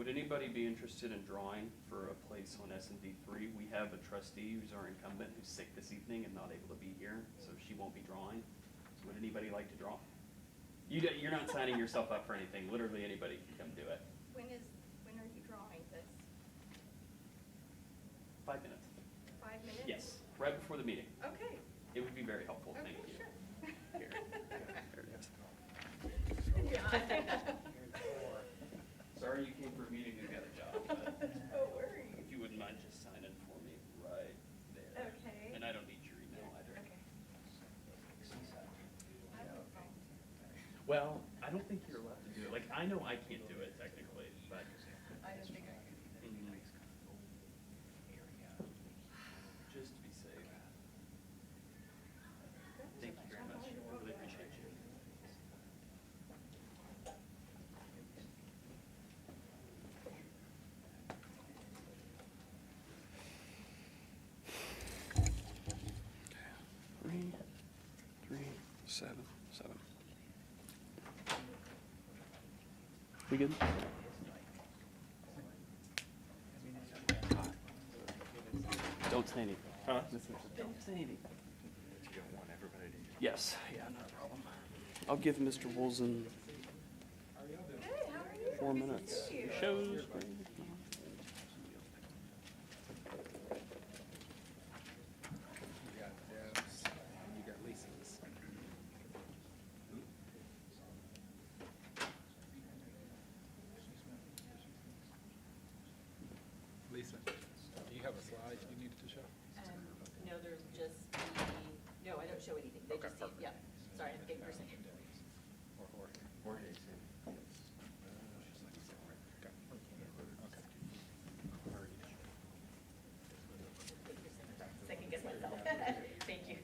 Would anybody be interested in drawing for a place on S&D 3? We have a trustee who's our incumbent who's sick this evening and not able to be here, so she won't be drawing. So would anybody like to draw? You're not signing yourself up for anything. Literally anybody can come do it. When are you drawing this? 5 minutes. 5 minutes? Yes, right before the meeting. Okay. It would be very helpful. Okay, Thank you. sure. Here. There it is. Yeah. Sorry you came for a meeting and got a job, but No worries. if you wouldn't mind just signing for me right there. Okay. And I don't need your email either. Okay. Well, I don't think you're allowed to do it. Like, I know I can't do it technically, but. I don't think I can. Just to be safe. Thank you very much. I really appreciate you. Three, 7, 7. We good? Don't say anything. Huh? Don't say anything. You don't want everybody to. Yes, yeah, not a problem. I'll give Mr. Woolson Hey, how are you? 4 Good to minutes. see you. Shows. You got Deb's, you got Lisa's. Lisa, do you have a slide you needed to show? No, there's just the, no, I don't show anything. They Okay, just see, perfect. yeah. Sorry, I'm getting your second. Or Jorge. Okay. Second guess myself. Thank you.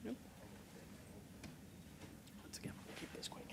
Yep. Once again, keep this quick.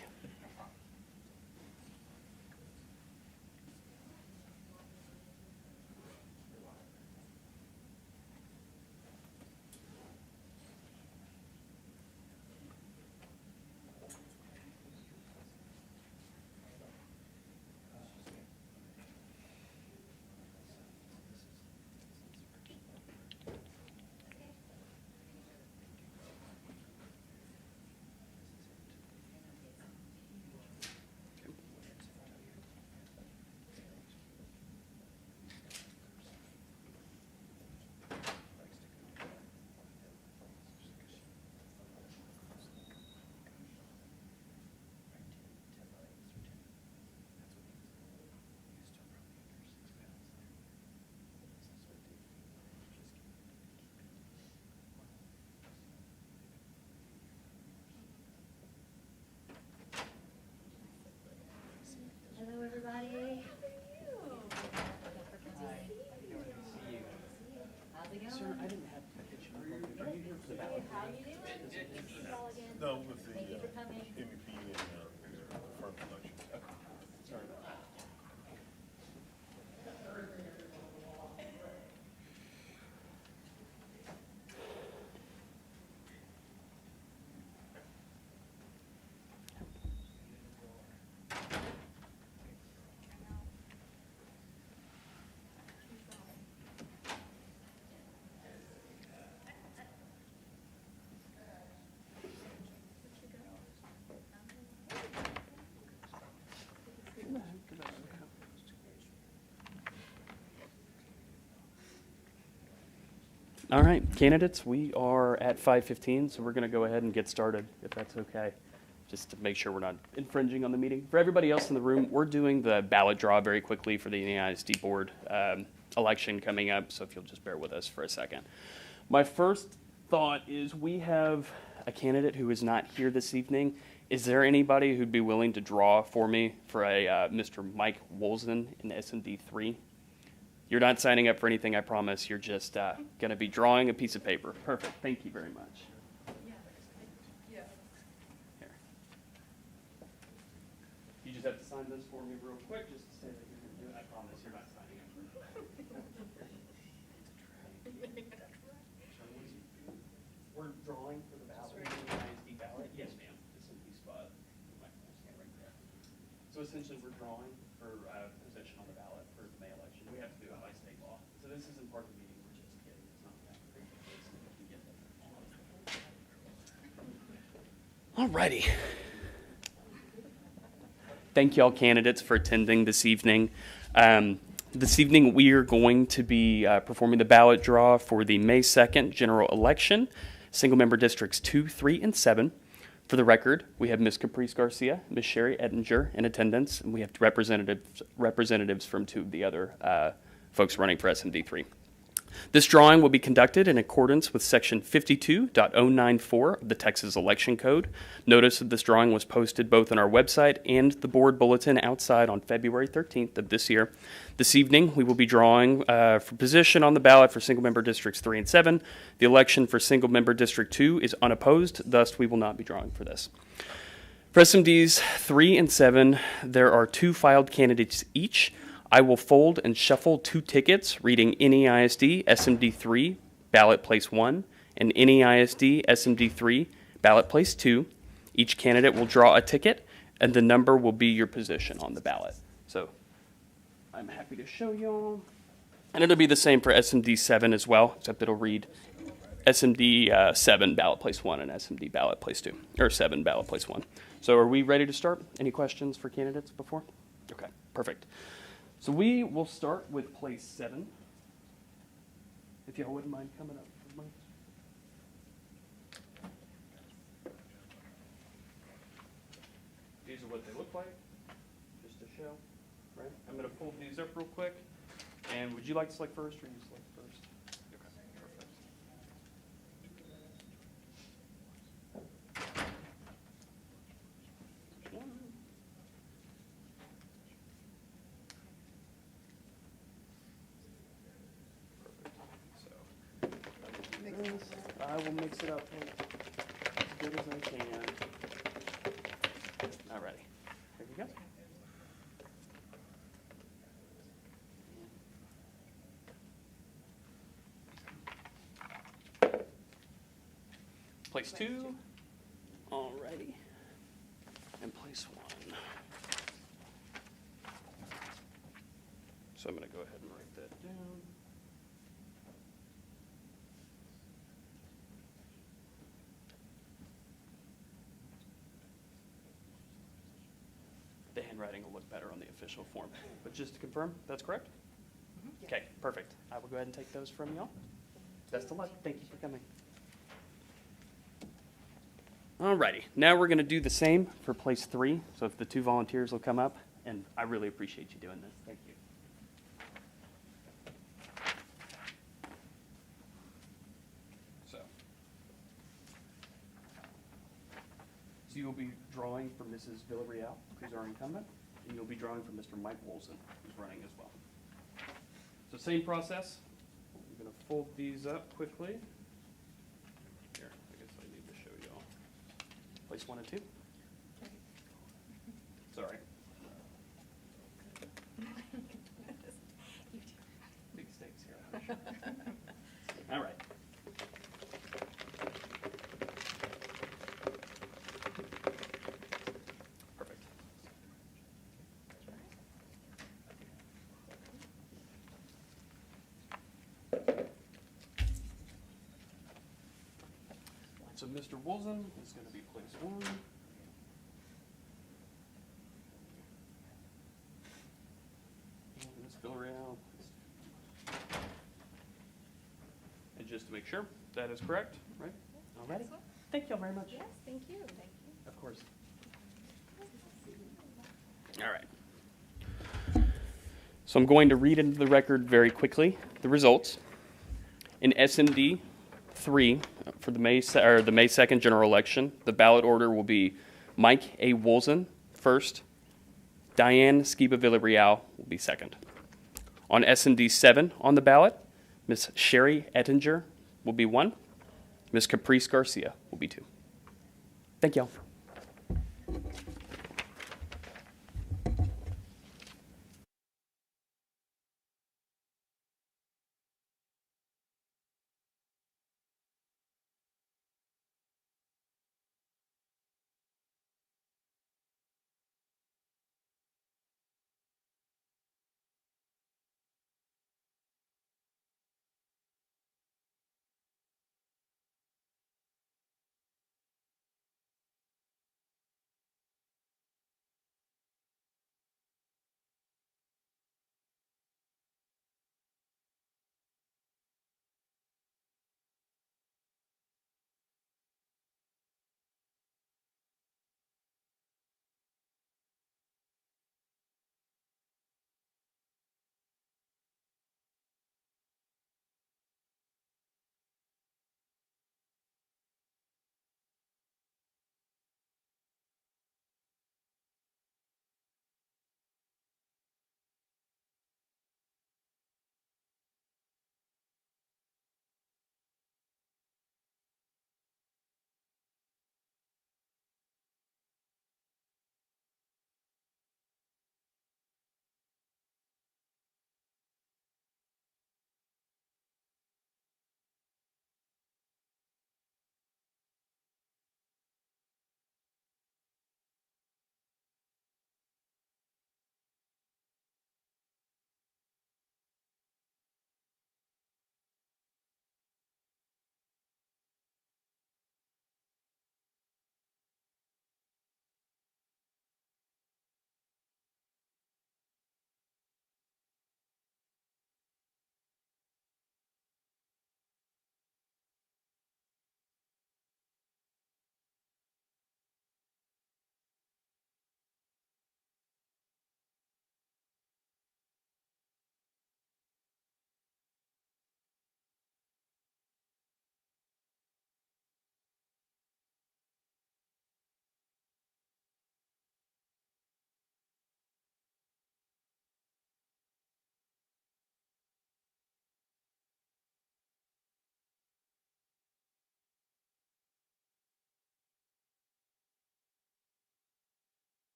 Hello, everybody. How's it going? Sir, I didn't have a picture. Are you here for the ballot? How you doing? No, with the Thank you for coming. MEP and farm elections. Sorry about that. All right, candidates, we are at 5:15, so we're going to go ahead and get started, if that's okay, just to make sure we're not infringing on the meeting. For everybody else in the room, we're doing the ballot draw very quickly for the NEISD Board election coming up, so if you'll just bear with us for a second. My first thought is we have a candidate who is not here this evening. Is there anybody who'd be willing to draw for me for a Mr. Mike Woolson in S&D 3? You're not signing up for anything, I promise. You're just going to be drawing a piece of paper. Perfect. Thank you very much. Yeah. Here. You just just have to sign this for me real quick, just to say that you're going to do it. I promise you're not signing it. We're drawing for the ballot, the NEISD ballot. Yes, ma'am. This is the spot. My phone's stand right there. So essentially, we're drawing for position on the ballot for the May election. We have to do it by state law. So this isn't part of the meeting. We're just kidding. It's not that great. All righty. Thank you all candidates for attending this evening. This evening we are going to be performing the ballot draw for the May 2nd general election, single member districts 2, 3, and 7. For the record, we have Ms. Caprice Garcia, Ms. Sherry Ettinger in attendance, and we have representatives from 2 of the other folks running for SMD 3. This drawing will be conducted in accordance with Section 52.094 of the Texas Election Code. Notice of this drawing was posted both on our website and the board bulletin outside on February 13th of this year. This evening, we will be drawing for position on the ballot for single-member districts 3 and 7. The election for single-member district 2 is unopposed, thus we will not be drawing for this. For SMDs 3 and 7, there are 2 filed candidates each. I will fold and shuffle 2 tickets reading NEISD SMD 3 ballot place 1 and NEISD SMD 3 ballot place 2. Each candidate will draw a ticket and the number will be your position on the ballot. So I'm happy to show you all. And it'll be the same for SMD 7 as well, except it'll read SMD 7 ballot place 1 and SMD ballot place 2, or 7 ballot place 1. So are we ready to start? Any questions for candidates before? Okay, perfect. So we will start with place 7. If y'all wouldn't mind coming up. These are what they look like, just to show, right? I'm going to fold these up real quick. And would you like to select first or you select first? Okay, perfect. I will mix it up as good as I can. All righty. There we go. Place 2. All righty. And place 1. So I'm going to go ahead and write that down. The handwriting will look better on the official form. But just to confirm, that's correct? Mm-hmm. Okay, perfect. I will go ahead and take those from y'all. Best of luck. Thank you for coming. Alrighty, now we're going to do the same for place 3. So if the 2 volunteers will come up, and I really appreciate you doing this. Thank you. So you will be drawing for Mrs. Villarreal, who's our incumbent, and you'll be drawing for Mr. Mike Wolson, who's running as well. So same process. I'm going to fold these up quickly. Here, I guess I need to show you all. Place 1 and 2. Sorry. Big stakes here. All right. Perfect. So Mr. Wolzen is going to be place 1. And Ms. Villarreal. And just to make sure, that is correct, right? All righty. Thank you all very much. Yes, thank you. Thank you. Of course. All right. So I'm going to read into the record very quickly the results. In SMD 3 for the May 2nd general election, the ballot order will be Mike A. Wolzen first, Diane Skiba Villarreal will be second. On SMD 7 on the ballot, Ms. Sherry Ettinger will be 1, Ms. Caprice Garcia will be 2. Thank you all.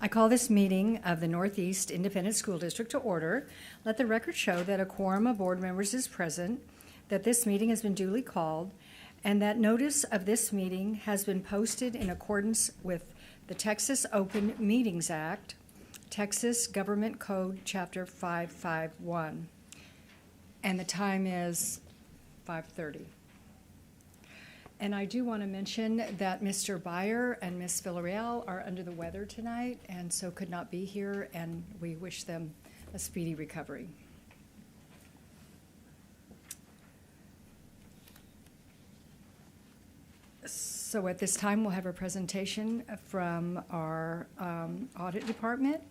I call this meeting of the Northeast Independent School District to order. Let the record show that a quorum of board members is present, that this meeting has been duly called, and that notice of this meeting has been posted in accordance with the Texas Open Meetings Act, Texas Government Code, Chapter 551. And the time is 5:30. And I do want to mention that Mr. Byer and Ms. Villarreal are under the weather tonight and so could not be here, and we wish them a speedy recovery. So at this time, we'll have a presentation from our audit department,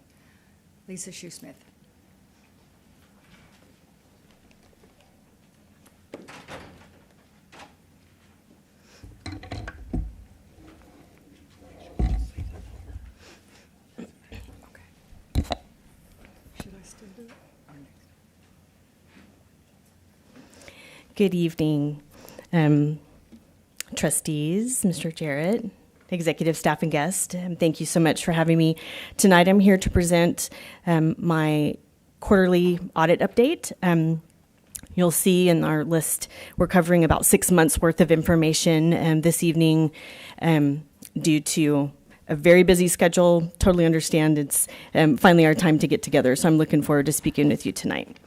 Lisa Shoesmith. Good evening, trustees, Mr. Jarrett, executive staff and guests. Thank you so much for having me tonight. I'm here to present my quarterly audit update. You'll see in our list we're covering about 6 months worth of information this evening due to a very busy schedule. Totally understand it's finally our time to get together, so I'm looking forward to speaking with you tonight.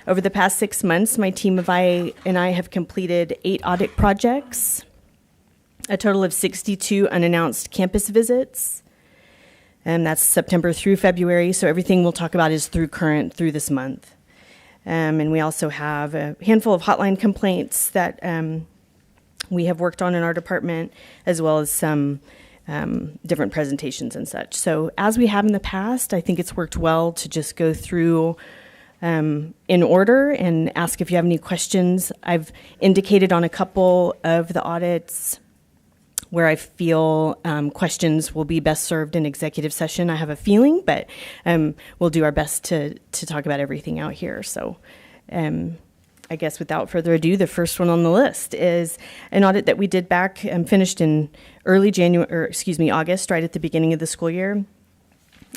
Over the past 6 months, my team and I have completed 8 audit projects, a total of 62 unannounced campus visits, and that's September through February, so everything we'll talk about is through this month. And we also have a handful of hotline complaints that we have worked on in our department, as well as some different presentations and such. So as we have in the past, I think it's worked well to just go through in order and ask if you have any questions. I've indicated on a couple of the audits where I feel questions will be best served in executive session. I have a feeling, but we'll do our best to talk about everything out here. So I guess without further ado, the first one on the list is an audit that we did back and finished in August, right at the beginning of the school year.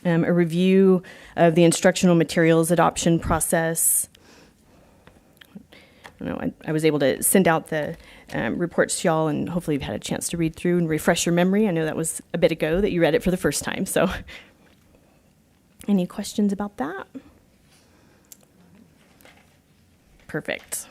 A review of the instructional materials adoption process. I was able to send out the reports to y'all, and hopefully you've had a chance to read through and refresh your memory. I know that was a bit ago that you read it for the first time, so any questions about that? Perfect.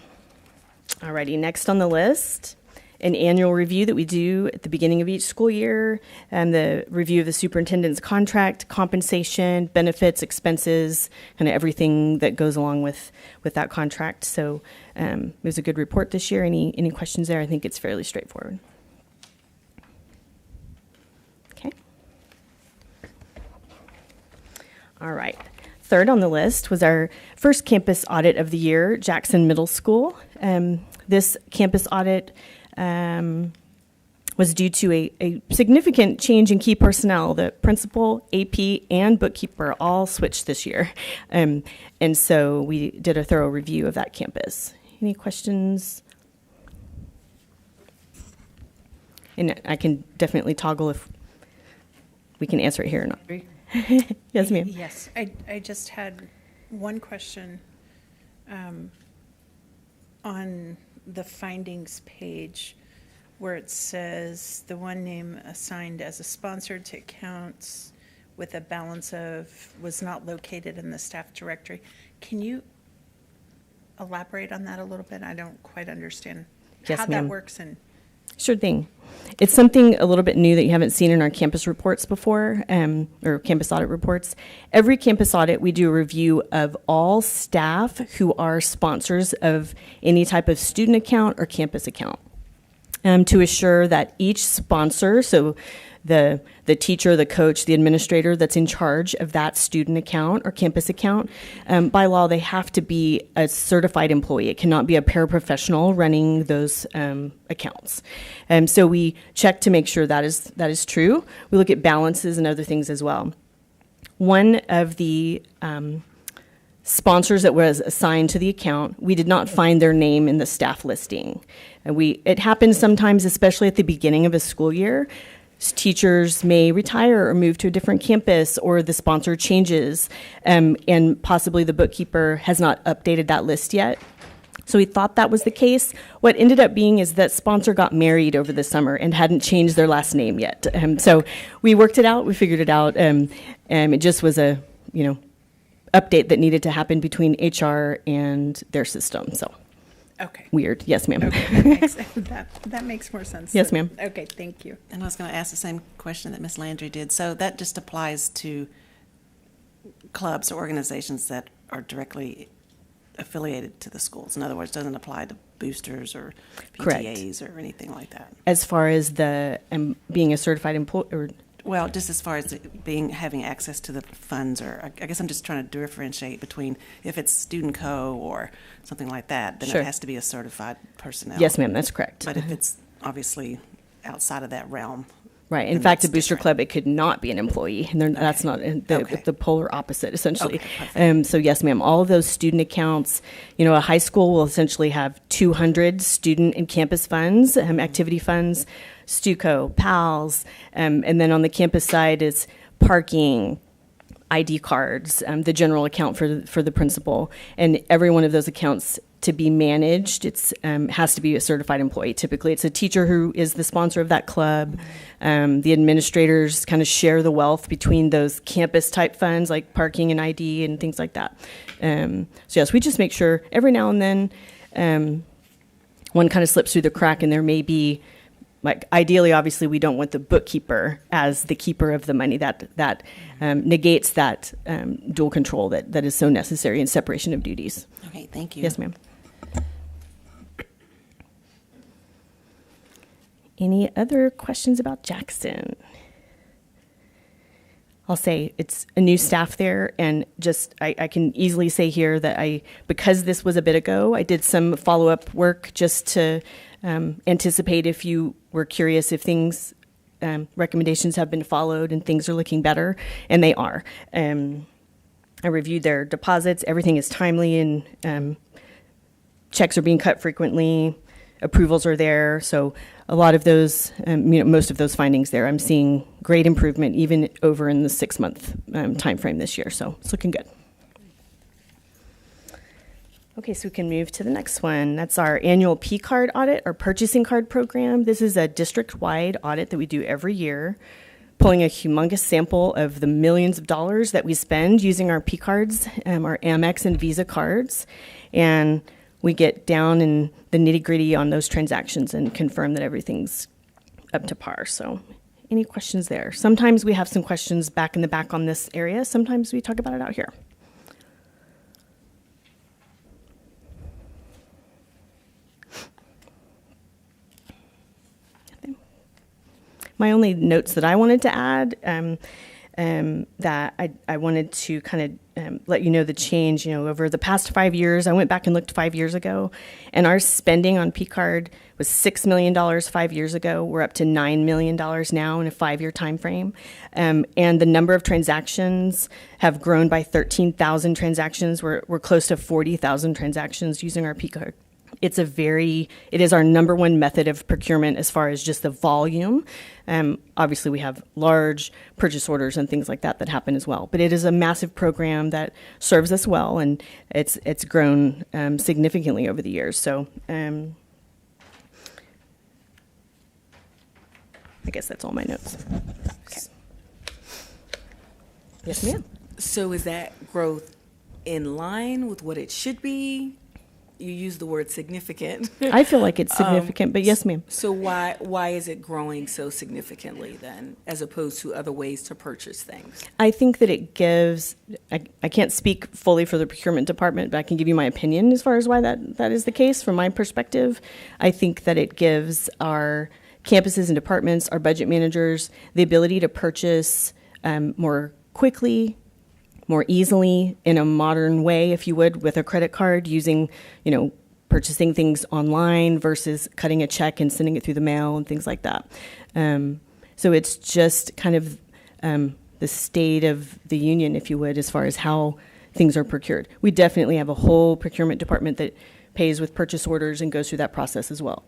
Alrighty, next on the list, an annual review that we do at the beginning of each school year, and the review of the superintendent's contract, compensation, benefits, expenses, kind of everything that goes along with that contract. So it was a good report this year. Any questions there? I think it's fairly straightforward. Okay. All right. Third on the list was our first campus audit of the year, Jackson Middle School. This campus audit was due to a significant change in key personnel. The principal, AP, and bookkeeper all switched this year. And so we did a thorough review of that campus. Any questions? And I can definitely toggle if we can answer it here or not. Yes, ma'am. Yes, I just had one question on the findings page where it says the one name assigned as a sponsor to accounts with a balance of was not located in the staff directory. Can you elaborate on that a little bit? I don't quite understand Yes, how ma'am. that works. And Sure thing. It's something a little bit new that you haven't seen in our campus reports before, or campus audit reports. Every campus audit, we do a review of all staff who are sponsors of any type of student account or campus account, to assure that each sponsor, so the teacher, the coach, the administrator that's in charge of that student account or campus account, by law, they have to be a certified employee. It cannot be a paraprofessional running those accounts. So we check to make sure that is true. We look at balances and other things as well. One of the sponsors that was assigned to the account, we did not find their name in the staff listing. And it happens sometimes, especially at the beginning of a school year. teachers may retire or move to a different campus, or the sponsor changes, and possibly the bookkeeper has not updated that list yet. So we thought that was the case. What ended up being is that sponsor got married over the summer and hadn't changed their last name yet. So we worked it out, we figured it out. It just was a, update that needed to happen between HR and their system. So Okay. weird. Yes, ma'am. Okay, that makes more sense. Yes, ma'am. Okay, thank you. And I was going to ask the same question that Ms. Landry did. So that just applies to clubs or organizations that are directly affiliated to the schools. In other words, doesn't apply to boosters or Correct. PTAs or anything like that. As far as the being a certified employee, or Well, just as far as having access to the funds, or I guess I'm just trying to differentiate between if it's student co or something like that, then Sure. it has to be a certified personnel. yes, ma'am, that's correct. But if it's obviously outside of that realm, Right. In then fact, a that's booster different. club, it could not be an employee. And that's not Okay. the polar opposite, essentially. Okay, perfect. So, yes, ma'am, all of those student accounts, a high school will essentially have 200 student and campus funds, activity funds, StuCo, PALS, and then on the campus side is parking, ID cards, the general account for the principal. And every one of those accounts to be managed, it's has to be a certified employee. Typically, it's a teacher who is the sponsor of that club. The administrators kind of share the wealth between those campus type funds like parking and ID and things like that. So yes, we just make sure every now and then one kind of slips through the crack, and there may be, like, ideally, obviously, we don't want the bookkeeper as the keeper of the money. That negates that dual control that is so necessary in separation of duties. okay, thank you. Yes, ma'am. Any other questions about Jackson? I'll say it's a new staff there, and just I can easily say here that because this was a bit ago, I did some follow-up work just to anticipate if you were curious if things, recommendations have been followed and things are looking better, and they are. I reviewed their deposits. Everything is timely, and checks are being cut frequently. Approvals are there. So a lot of those, most of those findings there, I'm seeing great improvement even over in the 6-month time frame this year. So it's looking good. Okay, so we can move to the next one. That's our annual P card audit, our purchasing card program. This is a district-wide audit that we do every year, pulling a humongous sample of the millions of dollars that we spend using our P cards, our Amex and Visa cards. And we get down in the nitty-gritty on those transactions and confirm that everything's up to par. So any questions there? Sometimes we have some questions back in the back on this area. Sometimes we talk about it out here. My only notes that I wanted to add, that I wanted to kind of let you know the change. Over the past 5 years, I went back and looked 5 years ago, and our spending on P-Card was $6 million 5 years ago. We're up to $9 million now in a 5-year time frame. And the number of transactions have grown by 13,000 transactions. We're close to 40,000 transactions using our P-Card. It is our number one method of procurement as far as just the volume. Obviously, we have large purchase orders and things like that happen as well. But it is a massive program that serves us well, and it's grown significantly over the years. So I guess that's all my notes. Okay. Yes, ma'am. So is that growth in line with what it should be? You use the word significant. I feel like it's significant, but yes, ma'am. So why is it growing so significantly then, as opposed to other ways to purchase things? I think that it gives, I can't speak fully for the procurement department, but I can give you my opinion as far as why that is the case from my perspective. I think that it gives our campuses and departments, our budget managers, the ability to purchase more quickly, more easily, in a modern way, if you would, with a credit card, using, purchasing things online versus cutting a check and sending it through the mail and things like that. So it's just kind of the state of the union, if you would, as far as how things are procured. We definitely have a whole procurement department that pays with purchase orders and goes through that process as well.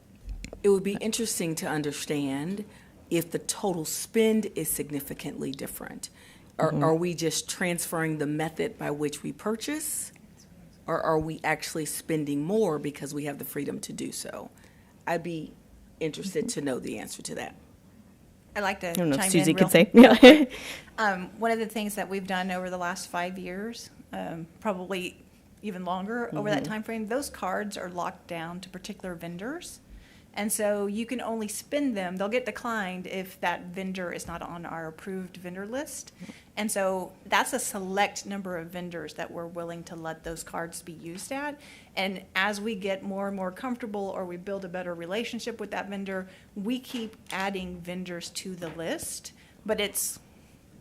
It would be interesting to understand if the total spend is significantly different. Are we just transferring the method by which we purchase? Or are we actually spending more because we have the freedom to do so? I'd be interested to know the answer to that. I'd like to I don't know if chime Susie in could real say. Yeah. One of the things that we've done over the last 5 years, probably even longer over that time frame, those cards are locked down to particular vendors. And so you can only spend them, they'll get declined if that vendor is not on our approved vendor list. And so that's a select number of vendors that we're willing to let those cards be used at. And as we get more and more comfortable or we build a better relationship with that vendor, we keep adding vendors to the list. But it's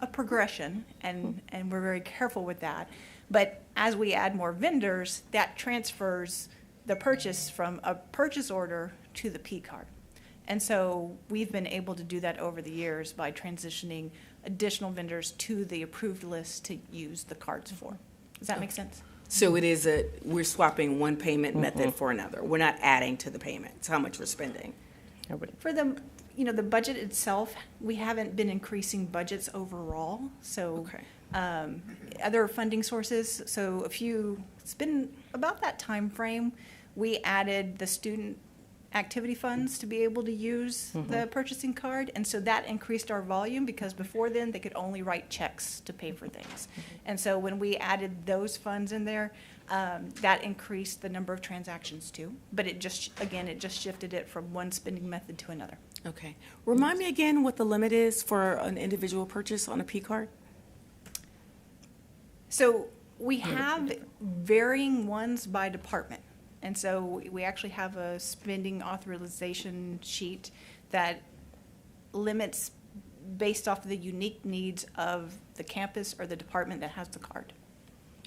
a progression, and we're very careful with that. But as we add more vendors, that transfers the purchase from a purchase order to the P card. And so we've been able to do that over the years by transitioning additional vendors to the approved list to use the cards for. Does that make sense? So we're swapping one payment method for another. We're not adding to the payments, how much we're spending. For the budget itself, we haven't been increasing budgets overall. So other funding sources, so it's been about that time frame, we added the student activity funds to be able to use the purchasing card. And so that increased our volume because before then they could only write checks to pay for things. And so when we added those funds in there, that increased the number of transactions too. But it just shifted it from one spending method to another. Okay. Remind me again what the limit is for an individual purchase on a P card? So we have varying ones by department. And so we actually have a spending authorization sheet that limits based off of the unique needs of the campus or the department that has the card.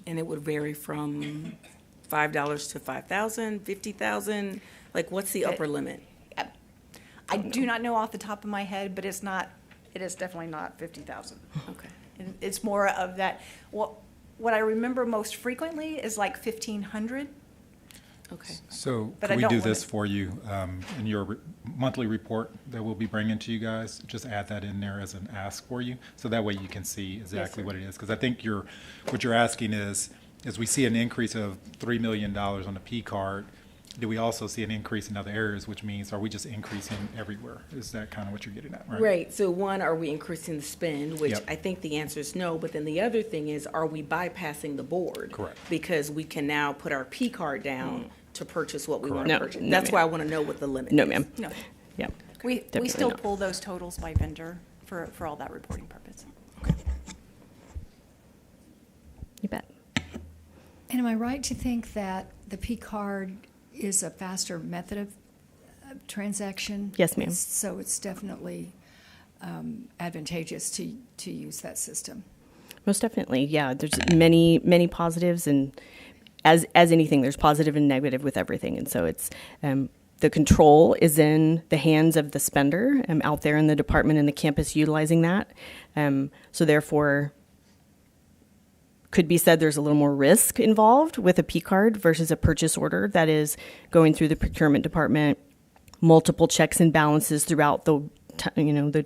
And it would vary from $5 to $5,000, $50,000? Like, what's the upper limit? I do not know off the top of my head, but it is definitely not 50,000. Okay. It's more of that. What I remember most frequently is like 1,500. Okay. So But can I we don't do want this it- for you in your monthly report that we'll be bringing to you guys? Just add that in there as an ask for you, so that way you can see exactly sir. what it is. Because I think what you're asking is we see an increase of $3 million on the P card, do we also see an increase in other areas, which means are we just increasing everywhere? Is that kind of what you're getting at, right? Right. So one, are we increasing the spend, which Yep. I think the answer is no. But then the other thing is, are we bypassing the board? Correct. Because we can now put our P card down to purchase what we want to No, purchase. no, That's ma'am. why I want to know what the limit No, is. ma'am. No. Yeah. We Definitely still not. pull those totals by vendor for all that reporting purpose. You bet. And am I right to think that the P card is a faster method of transaction? Yes, ma'am. So it's definitely advantageous to use that system. Most definitely, yeah. There's many positives, and as anything, there's positive and negative with everything. And so it's the control is in the hands of the spender out there in the department and the campus utilizing that. So therefore, could be said there's a little more risk involved with a P card versus a purchase order that is going through the procurement department, multiple checks and balances throughout the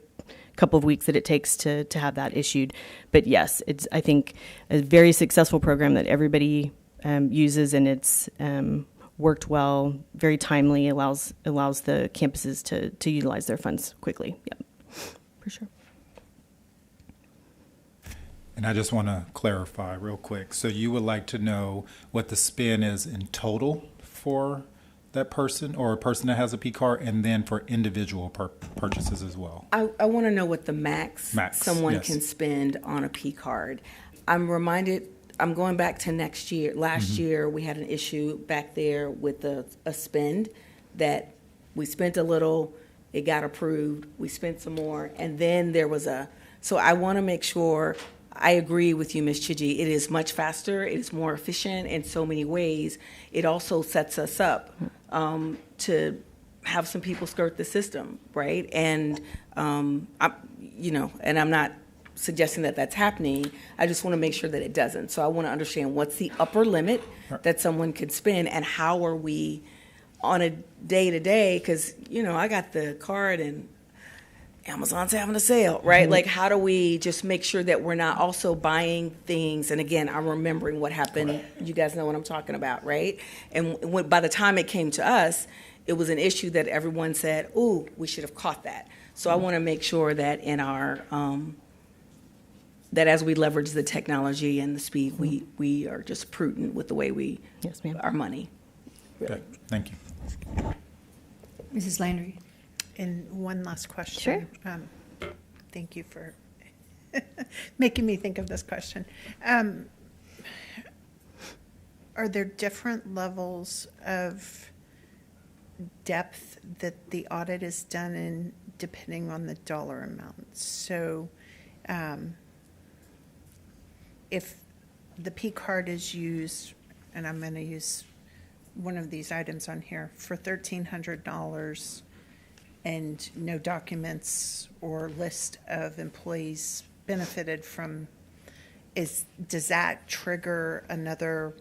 couple of weeks that it takes to have that issued. But yes, it's, I think, a very successful program that everybody uses, and it's worked well, very timely, allows the campuses to utilize their funds quickly. Yep, for sure. And I just want to clarify real quick. So you would like to know what the spend is in total for that person or a person that has a P card, and then for individual purchases as well? I want to know what the max someone yes. can spend on a P card. I'm going back to last year, we had an issue back there with a spend that we spent a little, it got approved, we spent some more, and then there was so I want to make sure, I agree with you, Ms. Chiji, it is much faster, it is more efficient in so many ways. It also sets us up to have some people skirt the system, right? And, and I'm not suggesting that that's happening. I just want to make sure that it doesn't. So I want to understand what's the upper limit that someone could spend, and how are we on a day-to-day, because, I got the card and Amazon's having a sale, right? Like, how do we just make sure that we're not also buying things? And again, I'm remembering what happened. You guys know what I'm talking about, right? And by the time it came to us, it was an issue that everyone said, "Ooh, we should have caught that." So I want to make sure that in our that as we leverage the technology and the speed, we are just prudent with the way we Yes, ma'am. our money. Okay, thank you. Mrs. Landry? And one last question. Sure. Thank you for making me think of this question. Are there different levels of depth that the audit is done in depending on the dollar amount? So if the P card is used, and I'm going to use one of these items on here, for $1,300, and no documents or list of employees benefited from, does that trigger another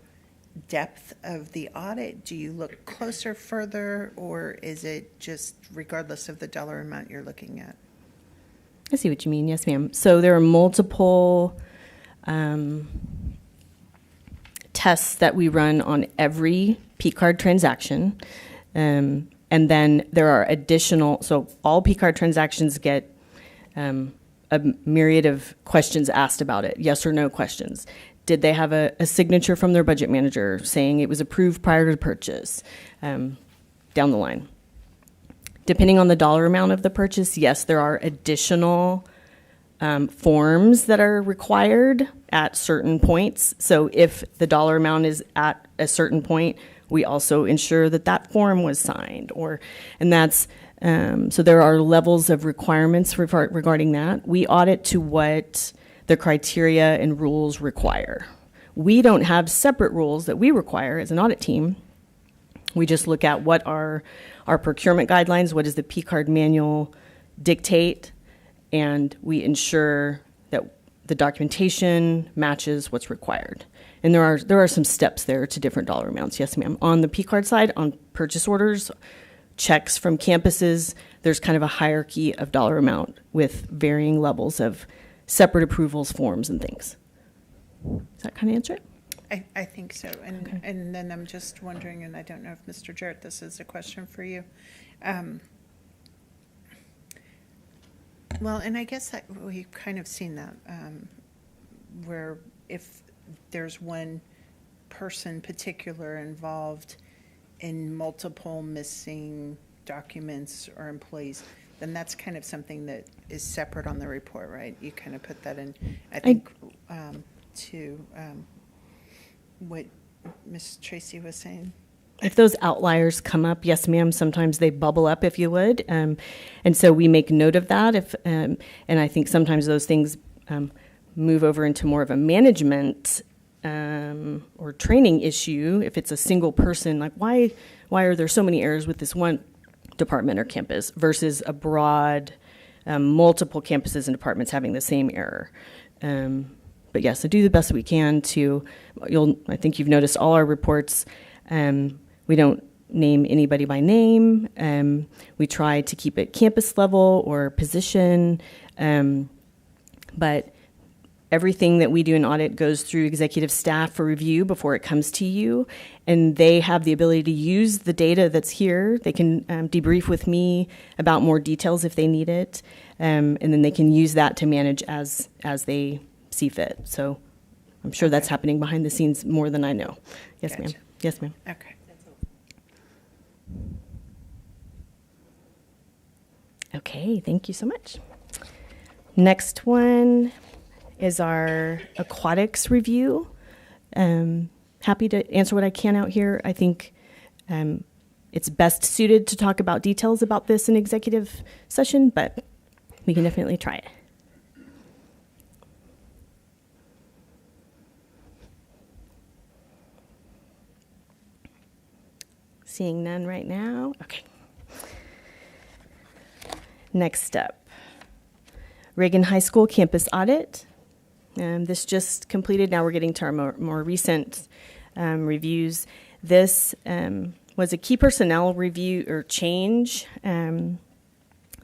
depth of the audit? Do you look closer, further, or is it just regardless of the dollar amount you're looking at? I see what you mean. Yes, ma'am. So there are multiple tests that we run on every P card transaction. And then there are additional, so all P card transactions get a myriad of questions asked about it, yes or no questions. Did they have a signature from their budget manager saying it was approved prior to purchase? Down the line. Depending on the dollar amount of the purchase, yes, there are additional forms that are required at certain points. So if the dollar amount is at a certain point, we also ensure that that form was signed, and that's so there are levels of requirements regarding that. We audit to what the criteria and rules require. We don't have separate rules that we require as an audit team. We just look at what are our procurement guidelines, what does the P card manual dictate, and we ensure that the documentation matches what's required. And there are some steps there to different dollar amounts. Yes, ma'am. On the P card side, on purchase orders, checks from campuses, there's kind of a hierarchy of dollar amount with varying levels of separate approvals, forms, and things. Does that kind of answer it? I think so. And then I'm just wondering, and I don't know if Mr. Jarrett, this is a question for you. Well, and I guess that we've kind of seen that where if there's one person particular involved in multiple missing documents or employees, then that's kind of something that is separate on the report, right? You kind of put that in, I think, to what Ms. Tracy was saying. If those outliers come up, yes, ma'am, sometimes they bubble up, if you would. And so we make note of that. And I think sometimes those things move over into more of a management or training issue. If it's a single person, like why are there so many errors with this one department or campus versus a broad, multiple campuses and departments having the same error. But yes, so do the best we can to, I think you've noticed all our reports, we don't name anybody by name. We try to keep it campus level or position, but everything that we do in audit goes through executive staff for review before it comes to you, and they have the ability to use the data that's here. They can debrief with me about more details if they need it, and then they can use that to manage as they see fit. So I'm sure that's happening behind the scenes more than I know. Yes, Gotcha. ma'am. Yes, ma'am. Okay. Okay, thank you so much. Next one is our aquatics review. Happy to answer what I can out here. I think it's best suited to talk about details about this in executive session, but we can definitely try it. Seeing none right now. Okay. Next up, Reagan High School campus audit. This just completed. Now we're getting to our more recent reviews. This was a key personnel review or change.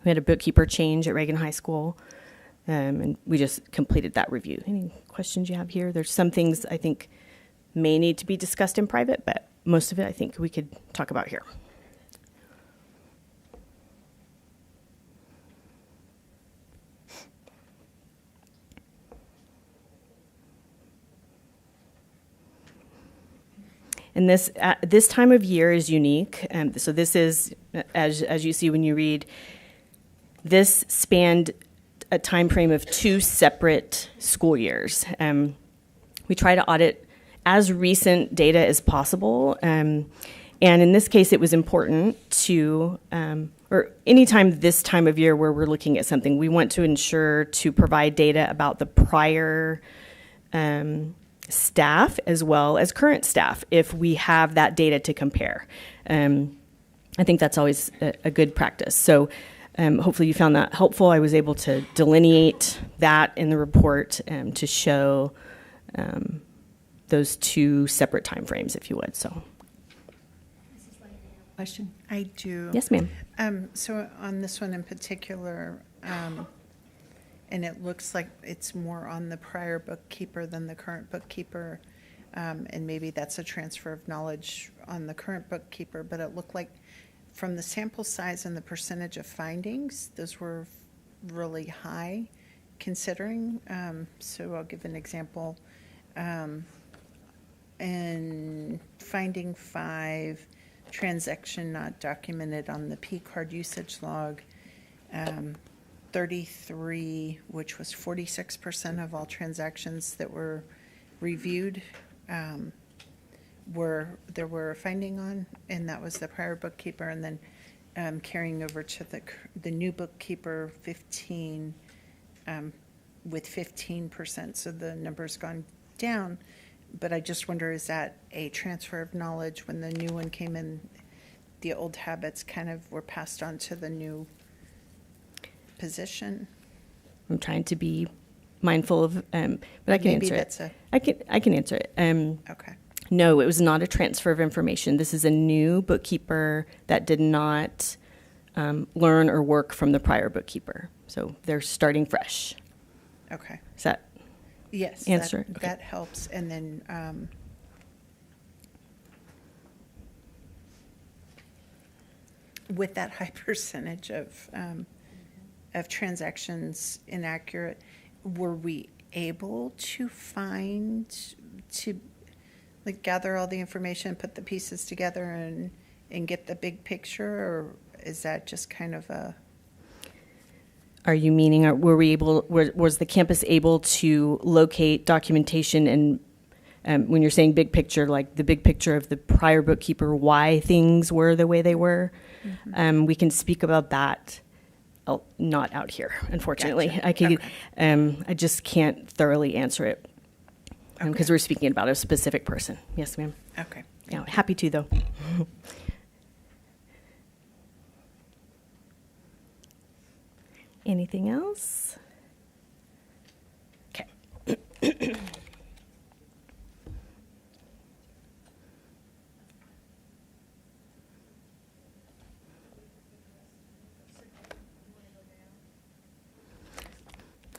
We had a bookkeeper change at Reagan High School, and we just completed that review. Any questions you have here? There's some things I think may need to be discussed in private, but most of it I think we could talk about here. And this time of year is unique. So this is, as you see when you read, this spanned a time frame of 2 separate school years. We try to audit as recent data as possible. And in this case, it was important to, or anytime this time of year where we're looking at something, we want to ensure to provide data about the prior staff as well as current staff if we have that data to compare. I think that's always a good practice. So hopefully you found that helpful. I was able to delineate that in the report to show those 2 separate timeframes, if you would. So, Question? I do. yes, ma'am. So on this one in particular, and it looks like it's more on the prior bookkeeper than the current bookkeeper, and maybe that's a transfer of knowledge on the current bookkeeper, but it looked like from the sample size and the percentage of findings, those were really high considering. So I'll give an example. In finding 5, transaction not documented on the P card usage log, 33, which was 46% of all transactions that were reviewed, there were a finding on, and that was the prior bookkeeper, and then carrying over to the new bookkeeper, 15, with 15%, so the number's gone down. But I just wonder, is that a transfer of knowledge? When the new one came in, the old habits kind of were passed on to the new position? I'm trying to be mindful of, but I can Maybe answer that's it. I can answer it. Okay. No, it was not a transfer of information. This is a new bookkeeper that did not learn or work from the prior bookkeeper. So they're starting fresh. Okay. Is that Yes, answer? that helps. And then with that high percentage of transactions inaccurate, were we able to gather all the information, put the pieces together and get the big picture, or is that just kind of a... Are you meaning, was the campus able to locate documentation and when you're saying big picture, like the big picture of the prior bookkeeper, why things were the way they were? Mm-hmm. We can speak about that, not out here, unfortunately. Gotcha. I just can't thoroughly answer it because we're speaking about a specific person. Yes, ma'am. Okay. Yeah, happy to, though. Anything else? Okay.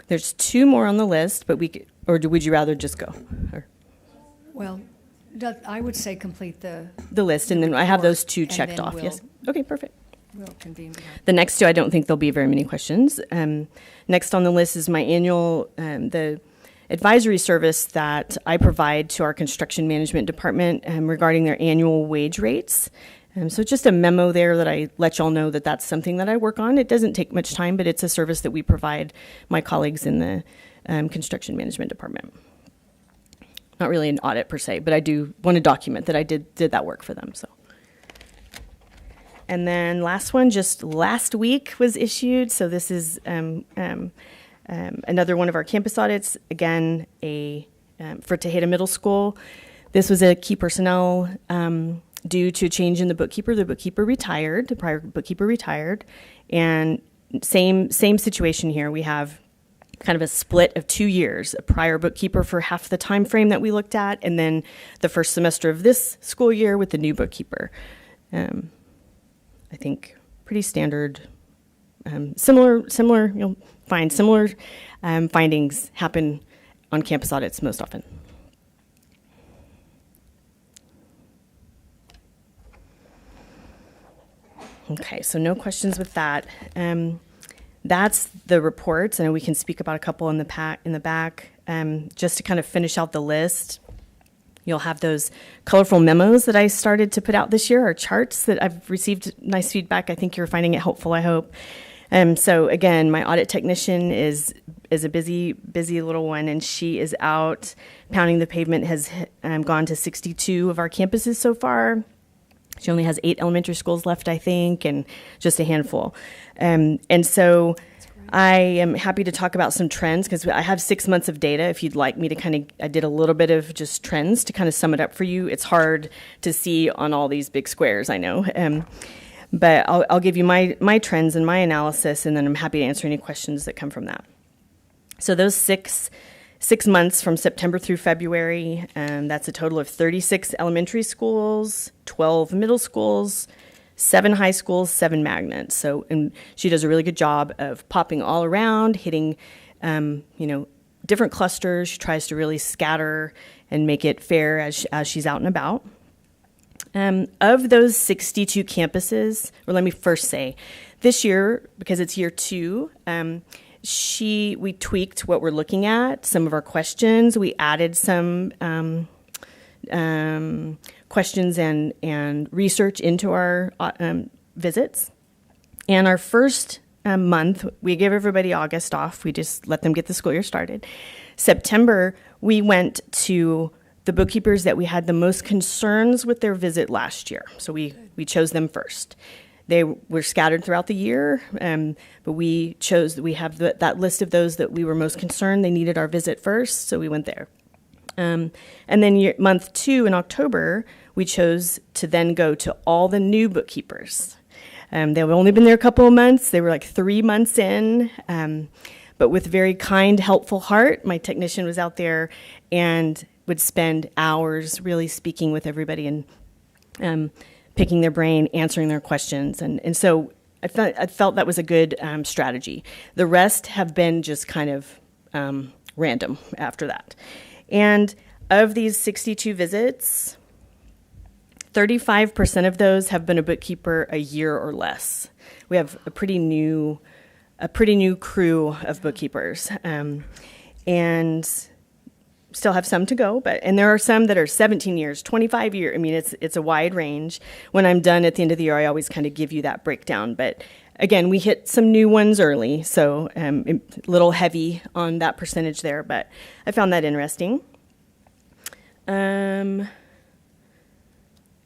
There's 2 more on the list, but would you rather just go? Or? Well, I would say complete the list, and then I have those 2 and checked then off. we'll- Yes. Okay, perfect. We'll convene. The next 2, I don't think there'll be very many questions. Next on the list is my annual, the advisory service that I provide to our construction management department regarding their annual wage rates. So just a memo there that I let y'all know that that's something that I work on. It doesn't take much time, but it's a service that we provide my colleagues in the construction management department. Not really an audit per se, but I do want to document that I did that work for them. So. And then last one, just last week was issued. So this is another one of our campus audits. Again, for Tejeda Middle School. This was a key personnel due to a change in the bookkeeper. The bookkeeper retired. The prior bookkeeper retired, and same situation here. We have kind of a split of 2 years, a prior bookkeeper for half the time frame that we looked at, and then the first semester of this school year with the new bookkeeper. I think pretty standard similar, you'll find similar findings happen on campus audits most often. Okay, so no questions with that. That's the reports, and we can speak about a couple in the back. Just to kind of finish out the list, you'll have those colorful memos that I started to put out this year, or charts that I've received nice feedback. I think you're finding it helpful, I hope. So again, my audit technician is a busy little one, and she is out pounding the pavement, has gone to 62 of our campuses so far. She only has 8 elementary schools left, I think, and just a handful. And so I am happy to talk about some trends because I have 6 months of data. If you'd like me to I did a little bit of just trends to kind of sum it up for you. It's hard to see on all these big squares, I know. But I'll give you my trends and my analysis, and then I'm happy to answer any questions that come from that. So those six months from September through February, that's a total of 36 elementary schools, 12 middle schools, 7 high schools, 7 magnets. So, and she does a really good job of popping all around, hitting, different clusters. She tries to really scatter and make it fair as she's out and about. Of those 62 campuses, or let me first say, this year, because it's year 2, we tweaked what we're looking at, some of our questions. We added some questions and research into our visits. And our first month, we gave everybody August off. We just let them get the school year started. September, we went to the bookkeepers that we had the most concerns with their visit last year. So we chose them first. They were scattered throughout the year, but we have that list of those that we were most concerned. They needed our visit first, so we went there. And then month 2 in October, we chose to then go to all the new bookkeepers. They've only been there a couple of months. They were like 3 months in, but with very kind, helpful heart, my technician was out there and would spend hours really speaking with everybody and picking their brain, answering their questions. And so I felt that was a good strategy. The rest have been just kind of random after that. And of these 62 visits, 35% of those have been a bookkeeper a year or less. We have a pretty new crew of bookkeepers, and still have some to go, and there are some that are 17 years, 25 years. I mean, it's a wide range. When I'm done at the end of the year, I always kind of give you that breakdown. But again, we hit some new ones early, so a little heavy on that percentage there, but I found that interesting. And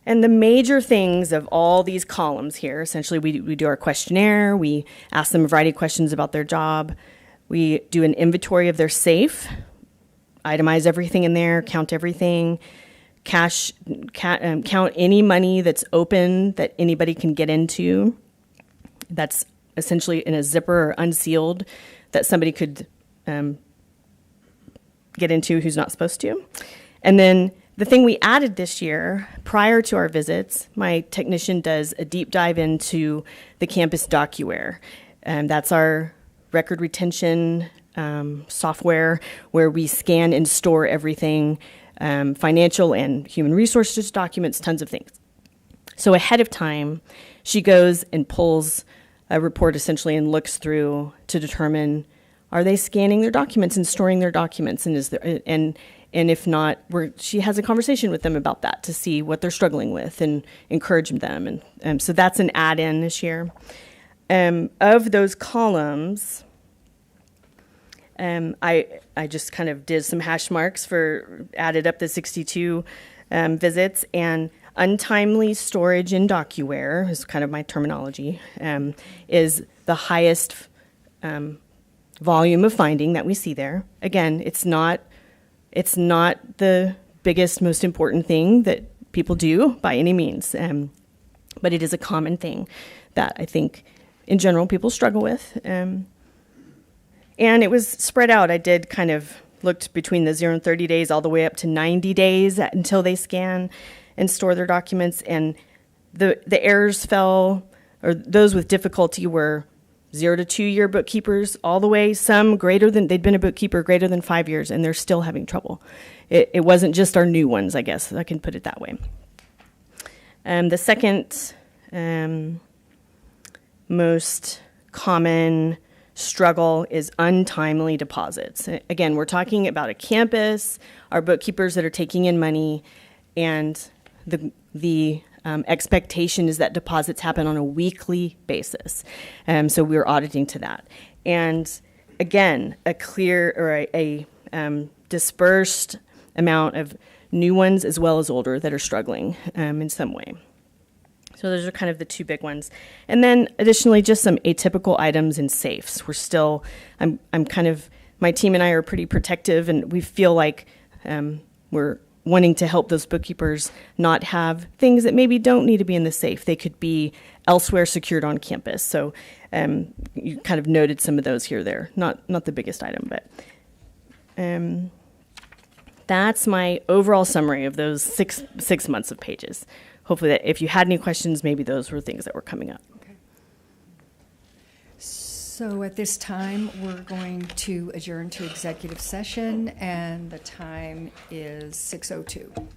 the major things of all these columns here, essentially we do our questionnaire, we ask them a variety of questions about their job, we do an inventory of their safe, itemize everything in there, count everything, count any money that's open that anybody can get into. That's essentially in a zipper or unsealed that somebody could get into who's not supposed to. And then the thing we added this year, prior to our visits, my technician does a deep dive into the campus DocuWare. That's our record retention software where we scan and store everything, financial and human resources documents, tons of things. So ahead of time, she goes and pulls a report essentially and looks through to determine, are they scanning their documents and storing their documents, and is there and if not, she has a conversation with them about that to see what they're struggling with and encourage them. And so that's an add-in this year. Of those columns, I just kind of did some hash marks added up the 62 visits, and untimely storage in DocuWare is kind of my terminology, is the highest volume of finding that we see there. Again, it's not the biggest, most important thing that people do by any means, but it is a common thing that I think in general people struggle with. And it was spread out. I did kind of looked between the 0 and 30 days all the way up to 90 days until they scan and store their documents. And the errors fell, or those with difficulty were 0 to 2 year bookkeepers, all the way, some greater than, they'd been a bookkeeper greater than 5 years, and they're still having trouble. It wasn't just our new ones, I guess, I can put it that way. The second most common struggle is untimely deposits. Again, we're talking about a campus, our bookkeepers that are taking in money, and the expectation is that deposits happen on a weekly basis. So we're auditing to that. And again, a clear or a dispersed amount of new ones as well as older that are struggling in some way. So those are kind of the two big ones. And then additionally, just some atypical items in safes. We're still, I'm kind of, my team and I are pretty protective, and we feel like we're wanting to help those bookkeepers not have things that maybe don't need to be in the safe. They could be elsewhere secured on campus. So you kind of noted some of those here or there. Not the biggest item, but that's my overall summary of those six months of pages. Hopefully that if you had any questions, maybe those were things that were coming up. Okay. So at this time, we're going to adjourn to executive session, and the time is 6:02.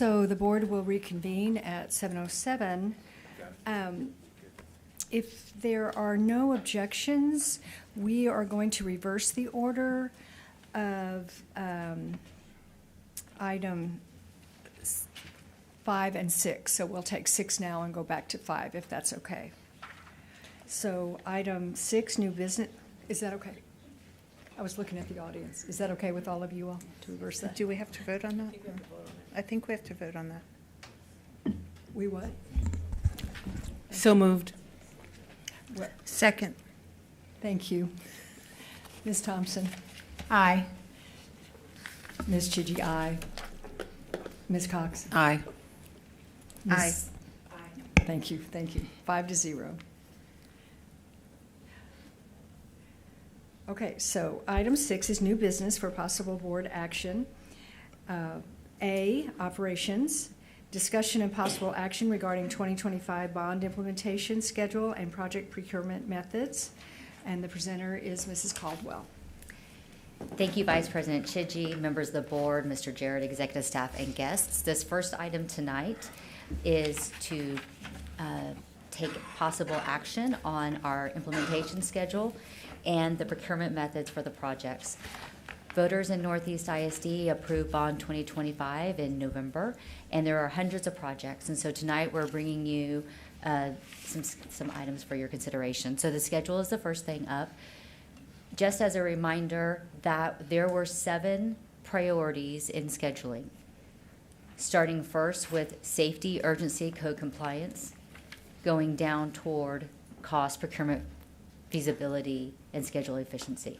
So the board will reconvene at 7:07. If there are no objections, we are going to reverse the order of item 5 and 6. So we'll take 6 now and go back to 5, if that's okay. So item 6, new business, is that okay? I was looking at the audience. Is that okay with all of you all to reverse that? Do we have to vote on that? I think we have to vote on that. We what? So moved. What? Second. Thank you. Ms. Thompson? Aye. Ms. Chigi, aye. Ms. Cox? Aye. Ms. Thank you, 5-0. Okay, so item 6 is new business for possible board action. A, operations, discussion and possible action regarding 2025 bond implementation schedule and project procurement methods. And the presenter is Mrs. Caldwell. Thank you, Vice President Chidgey, members of the board, Mr. Jarrett, executive staff, and guests. This first item tonight is to take possible action on our implementation schedule and the procurement methods for the projects. Voters in Northeast ISD approved Bond 2025 in November, and there are hundreds of projects. And so tonight we're bringing you some items for your consideration. So the schedule is the first thing up. Just as a reminder that there were 7 priorities in scheduling, starting first with safety, urgency, code compliance, going down toward cost, procurement, feasibility, and schedule efficiency.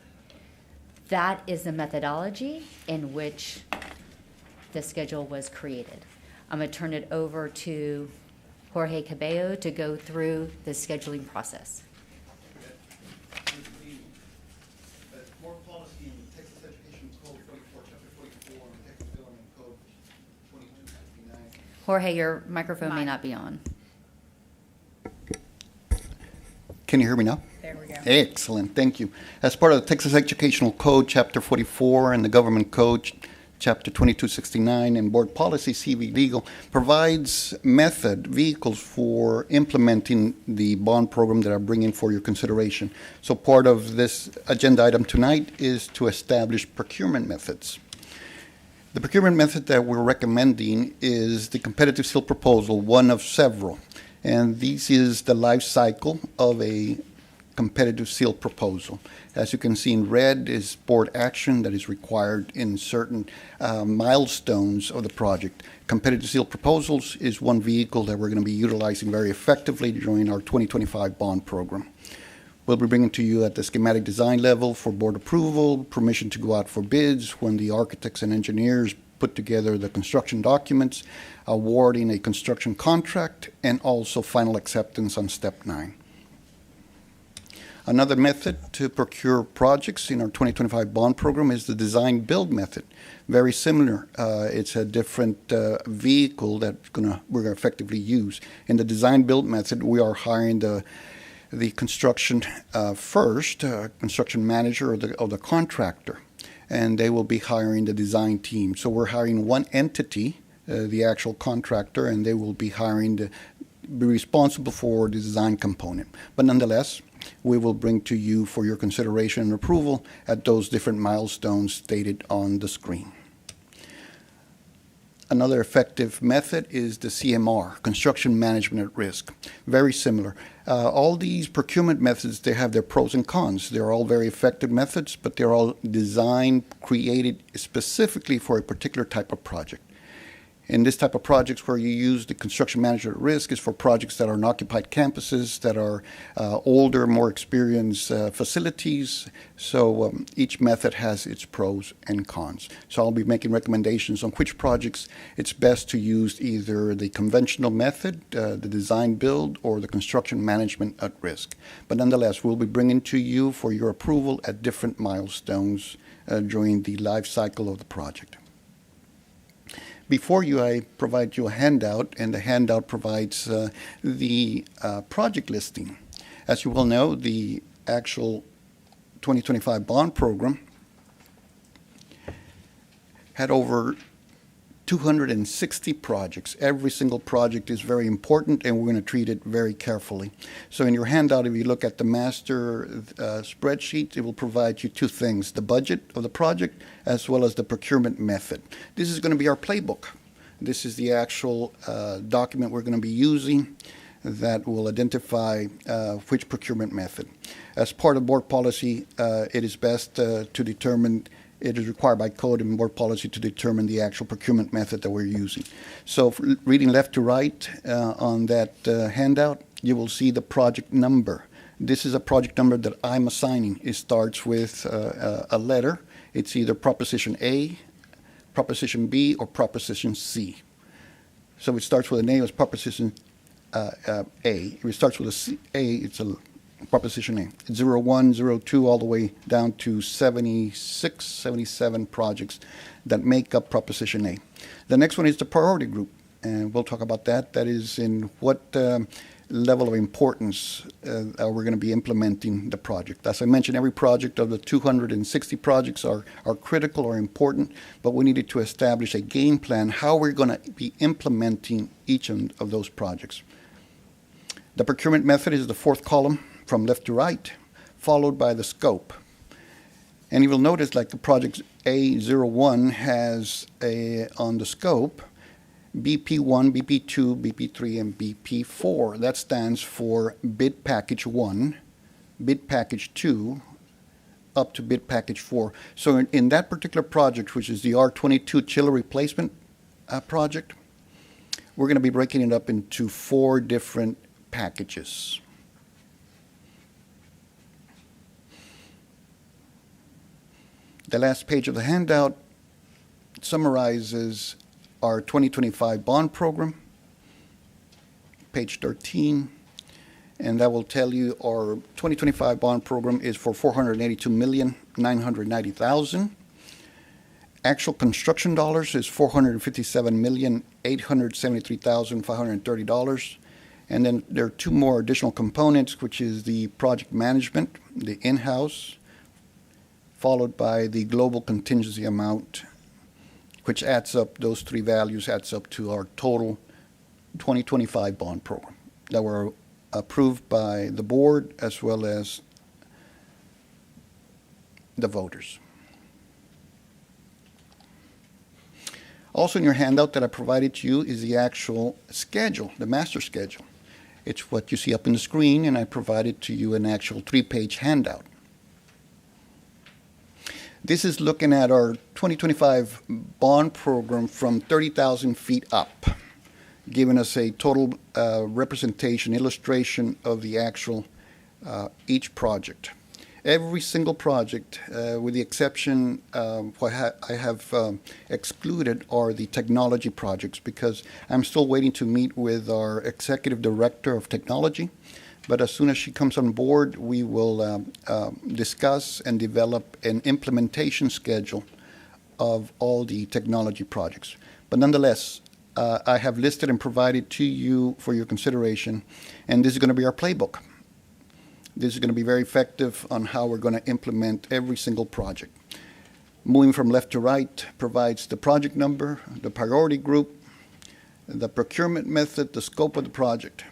That is the methodology in which the schedule was created. I'm going to turn it over to Jorge Cabello to go through the scheduling process. Board policy in Texas Education Code 44, Chapter 44, and Texas Government Code 2269. Jorge, your microphone may not be on. Can you hear me now? There we go. Excellent, thank you. As part of the Texas Educational Code, Chapter 44, and the Government Code, Chapter 2269, and Board Policy CV Legal provides vehicles for implementing the bond program that I'm bringing for your consideration. So part of this agenda item tonight is to establish procurement methods. The procurement method that we're recommending is the competitive seal proposal, one of several. And this is the life cycle of a competitive seal proposal. As you can see in red is board action that is required in certain milestones of the project. Competitive seal proposals is one vehicle that we're going to be utilizing very effectively during our 2025 bond program. We'll be bringing to you at the schematic design level for board approval, permission to go out for bids when the architects and engineers put together the construction documents, awarding a construction contract, and also final acceptance on step 9. Another method to procure projects in our 2025 bond program is the design-build method. Very similar. It's a different vehicle that we're going to effectively use. In the design-build method, we are hiring the construction construction manager or the contractor, and they will be hiring the design team. So we're hiring one entity, the actual contractor, and they will be be responsible for the design component. But nonetheless, we will bring to you for your consideration and approval at those different milestones stated on the screen. Another effective method is the CMR, Construction Management at Risk. Very similar. All these procurement methods, they have their pros and cons. They're all very effective methods, but they're all designed, created specifically for a particular type of project. In this type of projects where you use the construction manager at risk is for projects that are on occupied campuses, that are older, more experienced facilities. So each method has its pros and cons. So I'll be making recommendations on which projects it's best to use either the conventional method, the design build, or the construction management at risk. But nonetheless, we'll be bringing to you for your approval at different milestones during the life cycle of the project. Before you, I provide you a handout, and the handout provides the project listing. As you well know, the actual 2025 bond program had over 260 projects. Every single project is very important, and we're going to treat it very carefully. So in your handout, if you look at the master spreadsheet, it will provide you two things: the budget of the project as well as the procurement method. This is going to be our playbook. This is the actual document we're going to be using that will identify which procurement method. As part of board policy, it is best to determine, it is required by code and board policy to determine the actual procurement method that we're using. So reading left to right on that handout, you will see the project number. This is a project number that I'm assigning. It starts with a letter. It's either Proposition A, Proposition B, or Proposition C. So it starts with a name as Proposition A. If it starts with a C, A, it's a Proposition A. It's 01, 02, all the way down to 76, 77 projects that make up Proposition A. The next one is the priority group, and we'll talk about that. That is in what level of importance we're going to be implementing the project. As I mentioned, every project of the 260 projects are critical or important, but we needed to establish a game plan how we're going to be implementing each of those projects. The procurement method is the fourth column from left to right, followed by the scope. And you will notice, like the project A01 has on the scope BP1, BP2, BP3, and BP4. That stands for Bid Package 1, Bid Package 2, up to Bid Package 4. So in that particular project, which is the R22 chiller replacement project, we're going to be breaking it up into 4 different packages. The last page of the handout summarizes our 2025 bond program, page 13, and that will tell you our 2025 bond program is for $482,990,000. Actual construction dollars is $457,873,530. And then there are 2 more additional components, which is the project management, the in-house, followed by the global contingency amount, which adds up, those 3 values adds up to our total 2025 bond program that were approved by the board as well as the voters. Also in your handout that I provided to you is the actual schedule, the master schedule. It's what you see up on the screen, and I provided to you an actual 3-page handout. This is looking at our 2025 bond program from 30,000 feet up, giving us a total representation, illustration of the actual each project. Every single project, with the exception what I have excluded are the technology projects, because I'm still waiting to meet with our executive director of technology. But as soon as she comes on board, we will discuss and develop an implementation schedule of all the technology projects. But nonetheless, I have listed and provided to you for your consideration, and this is going to be our playbook. This is going to be very effective on how we're going to implement every single project. Moving from left to right provides the project number, the priority group, the procurement method, the scope of the project.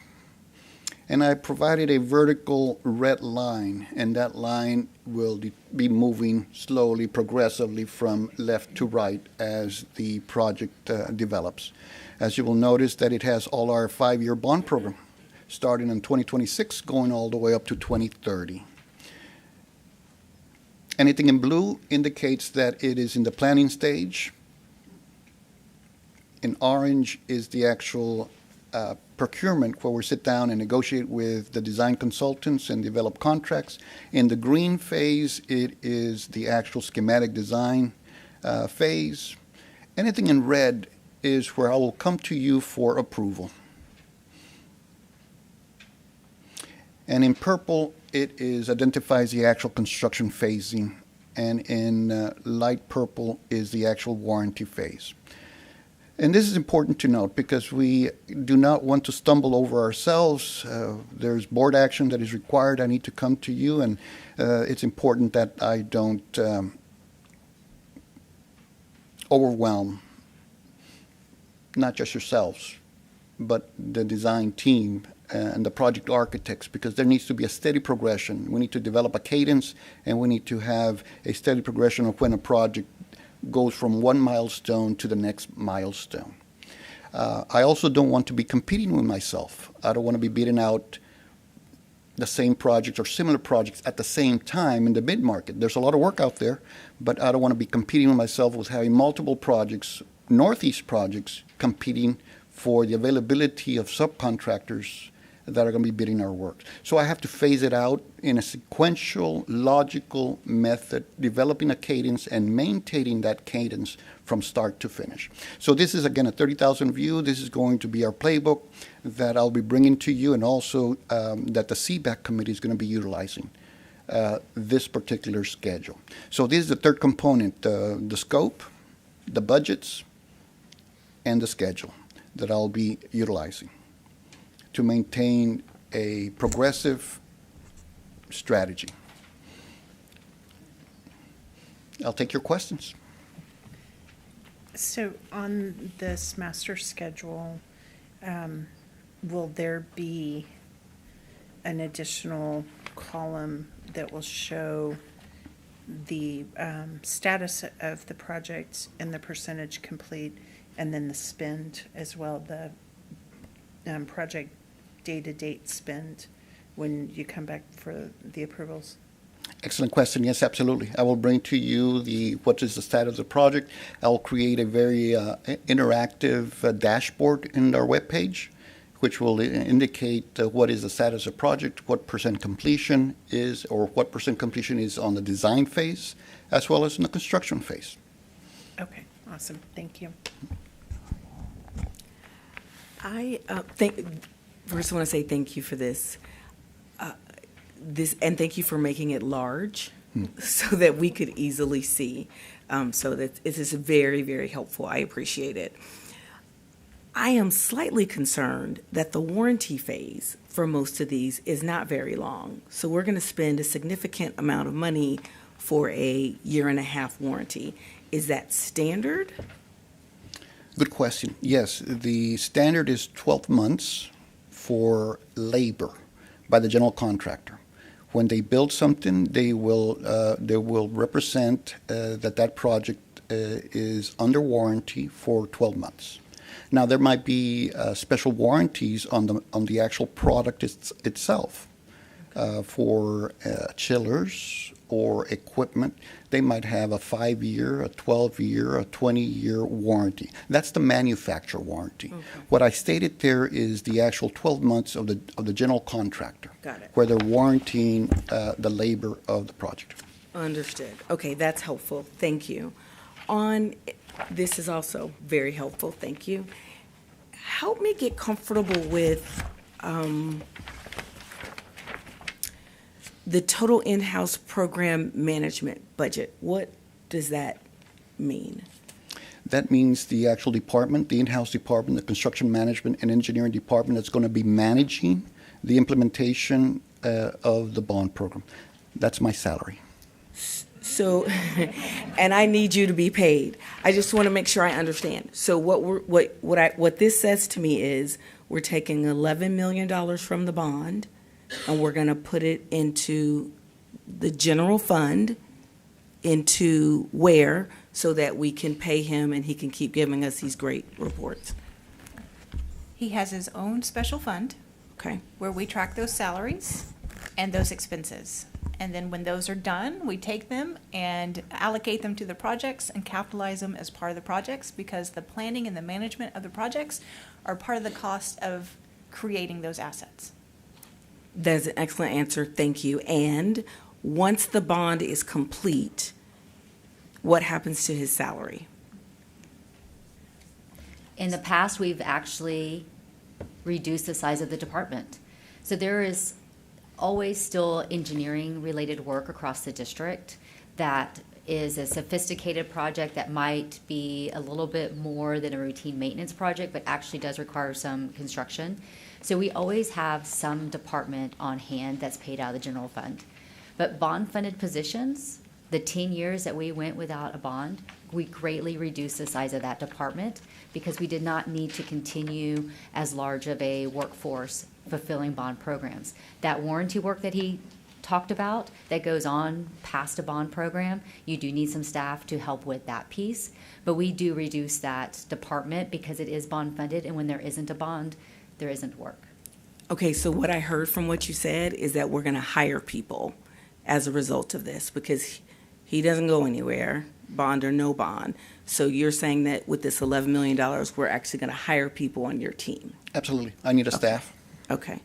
And I provided a vertical red line, and that line will be moving slowly, progressively from left to right as the project develops. As you will notice that it has all our 5-year bond program, starting in 2026, going all the way up to 2030. Anything in blue indicates that it is in the planning stage. In orange is the actual procurement, where we sit down and negotiate with the design consultants and develop contracts. In the green phase, it is the actual schematic design phase. Anything in red is where I will come to you for approval. And in purple, it identifies the actual construction phasing, and in light purple is the actual warranty phase. And this is important to note because we do not want to stumble over ourselves. There's board action that is required. I need to come to you, and it's important that I don't overwhelm not just yourselves, but the design team and the project architects, because there needs to be a steady progression. We need to develop a cadence, and we need to have a steady progression of when a project goes from one milestone to the next milestone. I also don't want to be competing with myself. I don't want to be beating out the same projects or similar projects at the same time in the mid-market. There's a lot of work out there, but I don't want to be competing with myself with having multiple projects, Northeast projects, competing for the availability of subcontractors that are going to be bidding our work. So I have to phase it out in a sequential, logical method, developing a cadence and maintaining that cadence from start to finish. So this is, again, a 30,000 view. This is going to be our playbook that I'll be bringing to you, and also that the CBAC committee is going to be utilizing this particular schedule. So this is the third component, the scope, the budgets, and the schedule that I'll be utilizing to maintain a progressive strategy. I'll take your questions. So on this master schedule, will there be an additional column that will show the status of the project and the percentage complete, and then the spend as well, the project day-to-date spend when you come back for the approvals? Excellent question. Yes, absolutely. I will bring to you what is the status of the project. I will create a very interactive dashboard in our webpage, which will indicate what is the status of the project, what percent completion is, or what percent completion is on the design phase, as well as in the construction phase. Okay, awesome. Thank you. I first want to say thank you for this. And thank you for making it large so that we could easily see. So that it is very, very helpful. I appreciate it. I am slightly concerned that the warranty phase for most of these is not very long. So we're going to spend a significant amount of money for a 1.5-year warranty. Is that standard? Good question. Yes, the standard is 12 months for labor by the general contractor. When they build something, they will represent that project is under warranty for 12 months. Now, there might be special warranties on the actual product itself. For chillers or equipment, they might have a 5-year, a 12-year, a 20-year warranty. That's the manufacturer warranty. Okay. What I stated there is the actual 12 months of the general contractor. Got it. Where they're warranting the labor of the project. Understood. Okay, that's helpful. Thank you. This is also very helpful. Thank you. Help me get comfortable with the total in-house program management budget. What does that mean? That means the actual department, the in-house department, the construction management and engineering department that's going to be managing the implementation of the bond program. That's my salary. So, and I need you to be paid. I just want to make sure I understand. So what this says to me is we're taking $11 million from the bond, and we're going to put it into the general fund, into where, so that we can pay him and he can keep giving us these great reports. He has his own special fund. Okay. Where we track those salaries and those expenses. And then when those are done, we take them and allocate them to the projects and capitalize them as part of the projects, because the planning and the management of the projects are part of the cost of creating those assets. That's an excellent answer. Thank you. And once the bond is complete, what happens to his salary? In the past, we've actually reduced the size of the department. So there is always still engineering-related work across the district that is a sophisticated project that might be a little bit more than a routine maintenance project, but actually does require some construction. So we always have some department on hand that's paid out of the general fund. But bond-funded positions The 10 years that we went without a bond, we greatly reduced the size of that department because we did not need to continue as large of a workforce fulfilling bond programs. That warranty work that he talked about that goes on past a bond program, you do need some staff to help with that piece. But we do reduce that department because it is bond funded, and when there isn't a bond, there isn't work. Okay, so what I heard from what you said is that we're going to hire people as a result of this because he doesn't go anywhere, bond or no bond. So you're saying that with this $11 million, we're actually going to hire people on your team? Absolutely. I need a staff. Okay.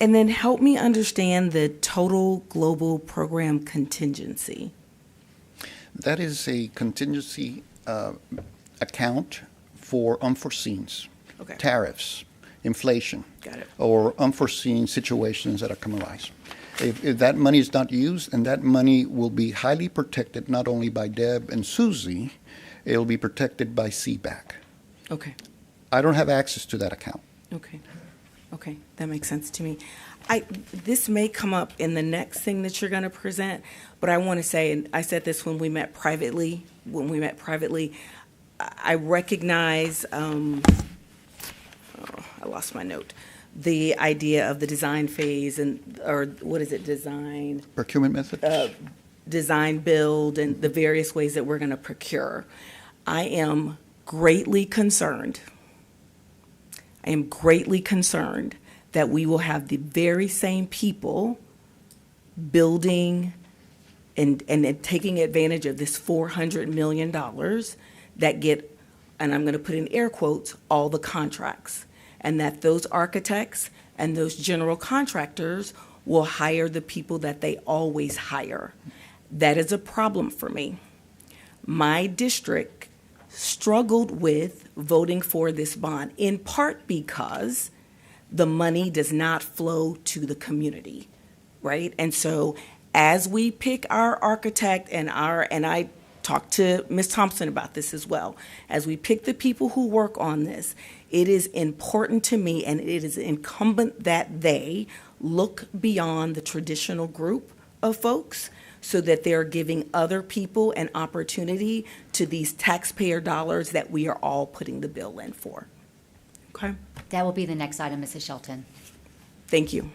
And then help me understand the total global program contingency. That is a contingency account for unforeseens, Okay. tariffs, inflation, Got it. or unforeseen situations that come arise. If that money is not used, and that money will be highly protected not only by Deb and Susie, it'll be protected by CBAC. Okay. I don't have access to that account. Okay. Okay, that makes sense to me. This may come up in the next thing that you're going to present, but I want to say, and I said this when we met privately, I recognize, I lost my note, the idea of the design phase or what is it, design? Procurement methods? Design, build, and the various ways that we're going to procure. I am greatly concerned that we will have the very same people building and taking advantage of this $400 million that get, and I'm going to put in air quotes, all the contracts. And that those architects and those general contractors will hire the people that they always hire. That is a problem for me. My district struggled with voting for this bond, in part because the money does not flow to the community, right? And so as we pick our architect and I talked to Ms. Thompson about this as well, as we pick the people who work on this, it is important to me and it is incumbent that they look beyond the traditional group of folks so that they're giving other people an opportunity to these taxpayer dollars that we are all putting the bill in for. Okay? That will be the next item, Mrs. Shelton. Thank you.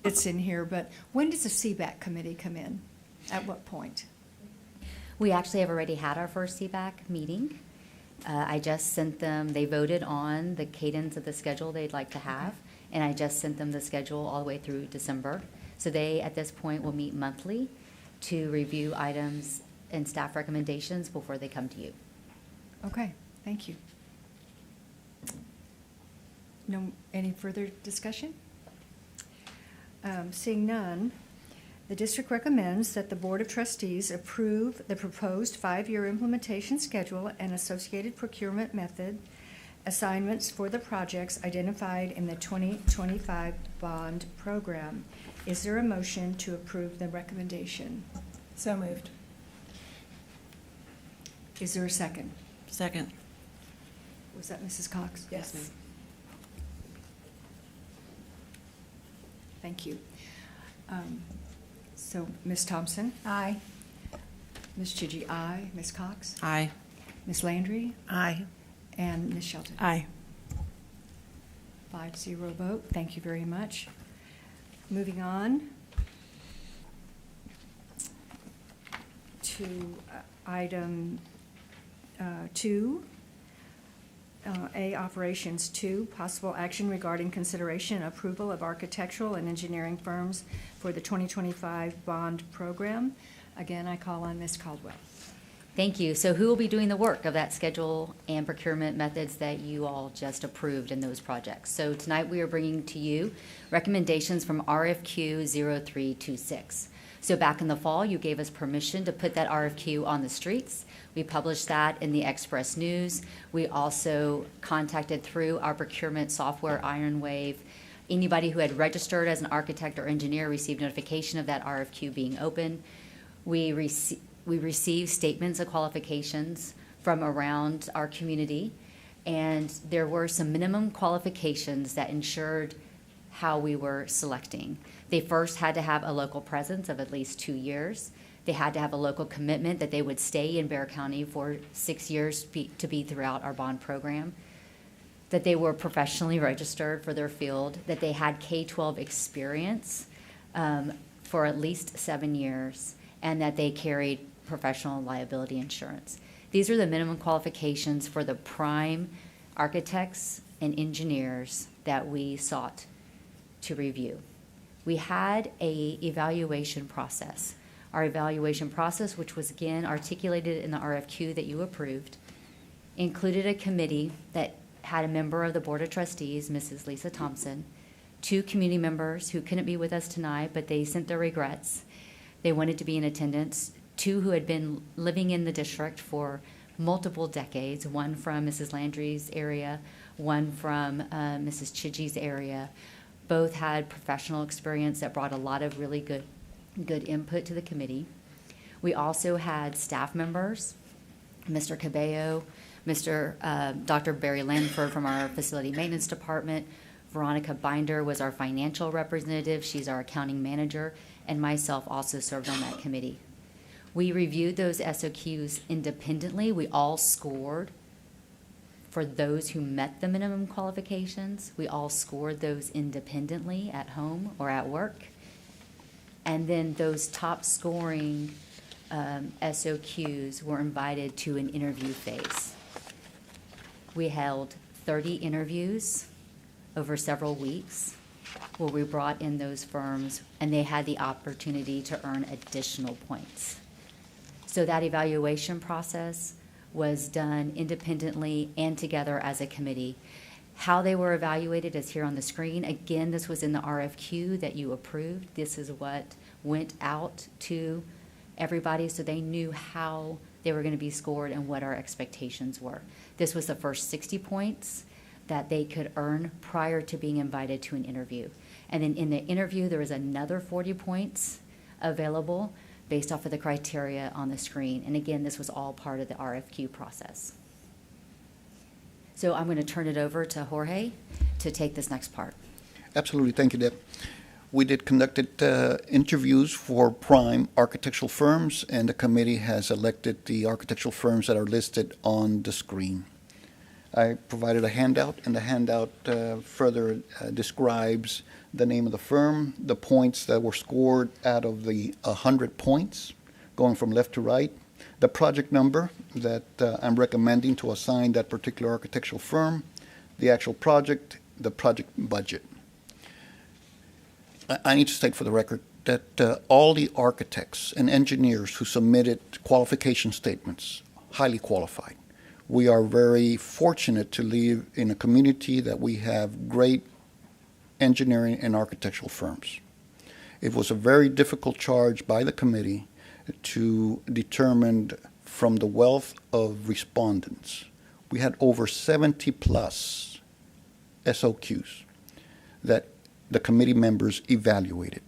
It's in here, but when does the CBAC committee come in? At what point? We actually have already had our first CBAC meeting. I just sent them, they voted on the cadence of the schedule they'd like to have, and I just sent them the schedule all the way through December. So they, at this point, will meet monthly to review items and staff recommendations before they come to you. Okay, thank you. No, any further discussion? Seeing none, the district recommends that the Board of Trustees approve the proposed 5-year implementation schedule and associated procurement method assignments for the projects identified in the 2025 bond program. Is there a motion to approve the recommendation? So moved. Is there a second? Second. Was that Mrs. Cox? Yes, ma'am. Thank you. So, Ms. Thompson? Aye. Ms. Chigi, aye. Ms. Cox? Aye. Ms. Landry? Aye. And Ms. Shelton? Aye. 5-0 vote. Thank you very much. Moving on to item 2. A, Operations 2, possible action regarding consideration and approval of architectural and engineering firms for the 2025 bond program. Again, I call on Ms. Caldwell. Thank you. So who will be doing the work of that schedule and procurement methods that you all just approved in those projects? So tonight we are bringing to you recommendations from RFQ 0326. So back in the fall, you gave us permission to put that RFQ on the streets. We published that in the Express News. We also contacted through our procurement software, Ironwave. Anybody who had registered as an architect or engineer received notification of that RFQ being open. We received statements of qualifications from around our community And there were some minimum qualifications that ensured how we were selecting. They first had to have a local presence of at least 2 years. They had to have a local commitment that they would stay in Bexar County for 6 years to be throughout our bond program, that they were professionally registered for their field, that they had K-12 experience for at least 7 years, and that they carried professional liability insurance. These are the minimum qualifications for the prime architects and engineers that we sought to review. We had a evaluation process. Our evaluation process, which was again articulated in the RFQ that you approved, included a committee that had a member of the Board of Trustees, Mrs. Lisa Thompson, 2 community members who couldn't be with us tonight, but they sent their regrets. They wanted to be in attendance, 2 who had been living in the district for multiple decades, one from Mrs. Landry's area, one from Mrs. Chidgey's area. Both had professional experience that brought a lot of really good input to the committee. We also had staff members, Mr. Cabello, Dr. Barry Lanford from our facility maintenance department. Veronica Binder was our financial representative. She's our accounting manager, and myself also served on that committee. We reviewed those SOQs independently. We all scored for those who met the minimum qualifications. We all scored those independently at home or at work. And then those top scoring SOQs were invited to an interview phase. We held 30 interviews over several weeks where we brought in those firms and they had the opportunity to earn additional points. So that evaluation process was done independently and together as a committee. How they were evaluated is here on the screen. Again, this was in the RFQ that you approved. This is what went out to everybody so they knew how they were going to be scored and what our expectations were. This was the first 60 points that they could earn prior to being invited to an interview. And then in the interview, there was another 40 points available based off of the criteria on the screen. And again, this was all part of the RFQ process. So I'm going to turn it over to Jorge to take this next part. Absolutely. Thank you, Deb. We did conducted interviews for prime architectural firms, and the committee has elected the architectural firms that are listed on the screen. I provided a handout, and the handout further describes the name of the firm, the points that were scored out of the 100 points, going from left to right, the project number that I'm recommending to assign that particular architectural firm, the actual project, the project budget. I need to state for the record that all the architects and engineers who submitted qualification statements, highly qualified. We are very fortunate to live in a community that we have great engineering and architectural firms. It was a very difficult charge by the committee to determine from the wealth of respondents. We had over 70 plus SOQs that the committee members evaluated.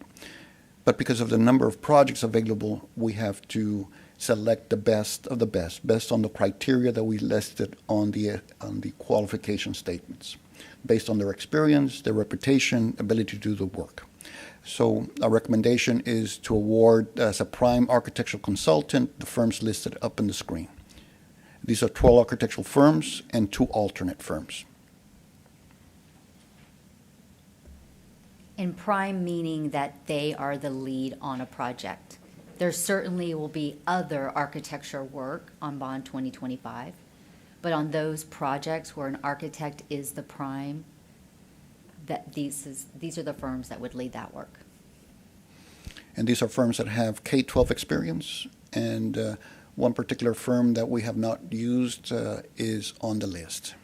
But because of the number of projects available, we have to select the best of the best, based on the criteria that we listed on the qualification statements, based on their experience, their reputation, ability to do the work. So our recommendation is to award as a prime architectural consultant the firms listed up on the screen. These are 12 architectural firms and 2 alternate firms. And prime meaning that they are the lead on a project. There certainly will be other architecture work on Bond 2025, but on those projects where an architect is the prime, that these are the firms that would lead that work. And these are firms that have K-12 experience, and one particular firm that we have not used is on the list.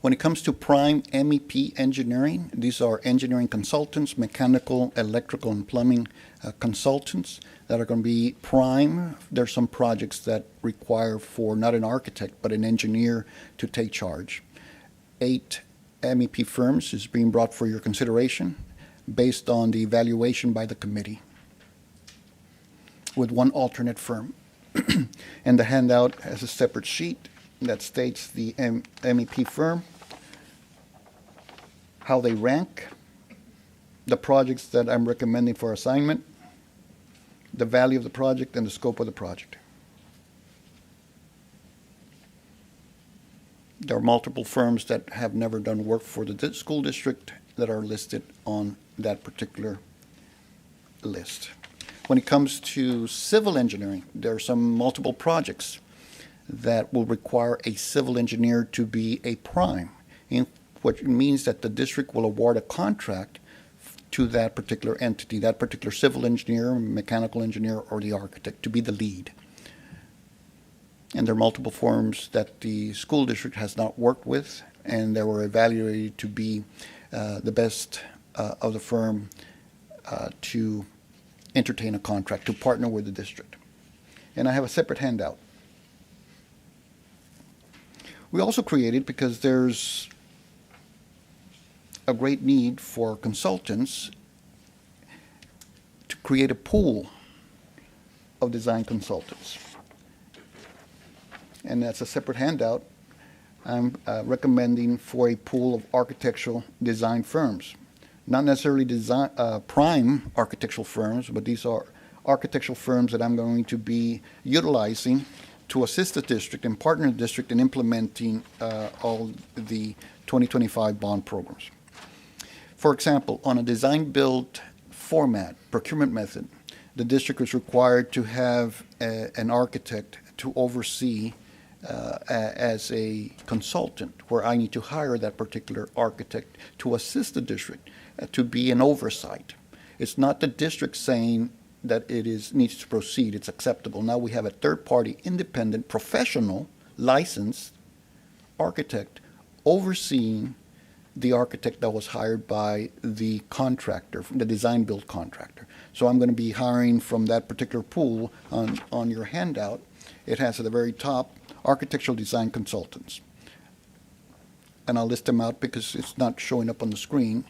When it comes to prime MEP engineering, these are engineering consultants, mechanical, electrical, and plumbing consultants that are going to be prime. There's some projects that require for not an architect, but an engineer to take charge. 8 MEP firms is being brought for your consideration based on the evaluation by the committee, with 1 alternate firm. And the handout has a separate sheet that states the MEP firm, how they rank, the projects that I'm recommending for assignment, the value of the project, and the scope of the project. There are multiple firms that have never done work for the school district that are listed on that particular list. When it comes to civil engineering, there are some multiple projects that will require a civil engineer to be a prime, which means that the district will award a contract to that particular entity, that particular civil engineer, mechanical engineer, or the architect to be the lead. And there are multiple firms that the school district has not worked with, and they were evaluated to be the best of the firm to entertain a contract, to partner with the district. And I have a separate handout. We also created, because there's a great need for consultants, to create a pool of design consultants. And that's a separate handout. I'm recommending for a pool of architectural design firms. Not necessarily prime architectural firms, but these are architectural firms that I'm going to be utilizing to assist the district and partner the district in implementing all the 2025 bond programs. For example, on a design-build format, procurement method, the district is required to have an architect to oversee as a consultant, where I need to hire that particular architect to assist the district, to be an oversight. It's not the district saying that it needs to proceed, it's acceptable. Now we have a third-party, independent, professional, licensed architect overseeing the architect that was hired by the contractor, the design-build contractor. So I'm going to be hiring from that particular pool. On your handout, it has at the very top architectural design consultants. And I'll list them out because it's not showing up on the screen.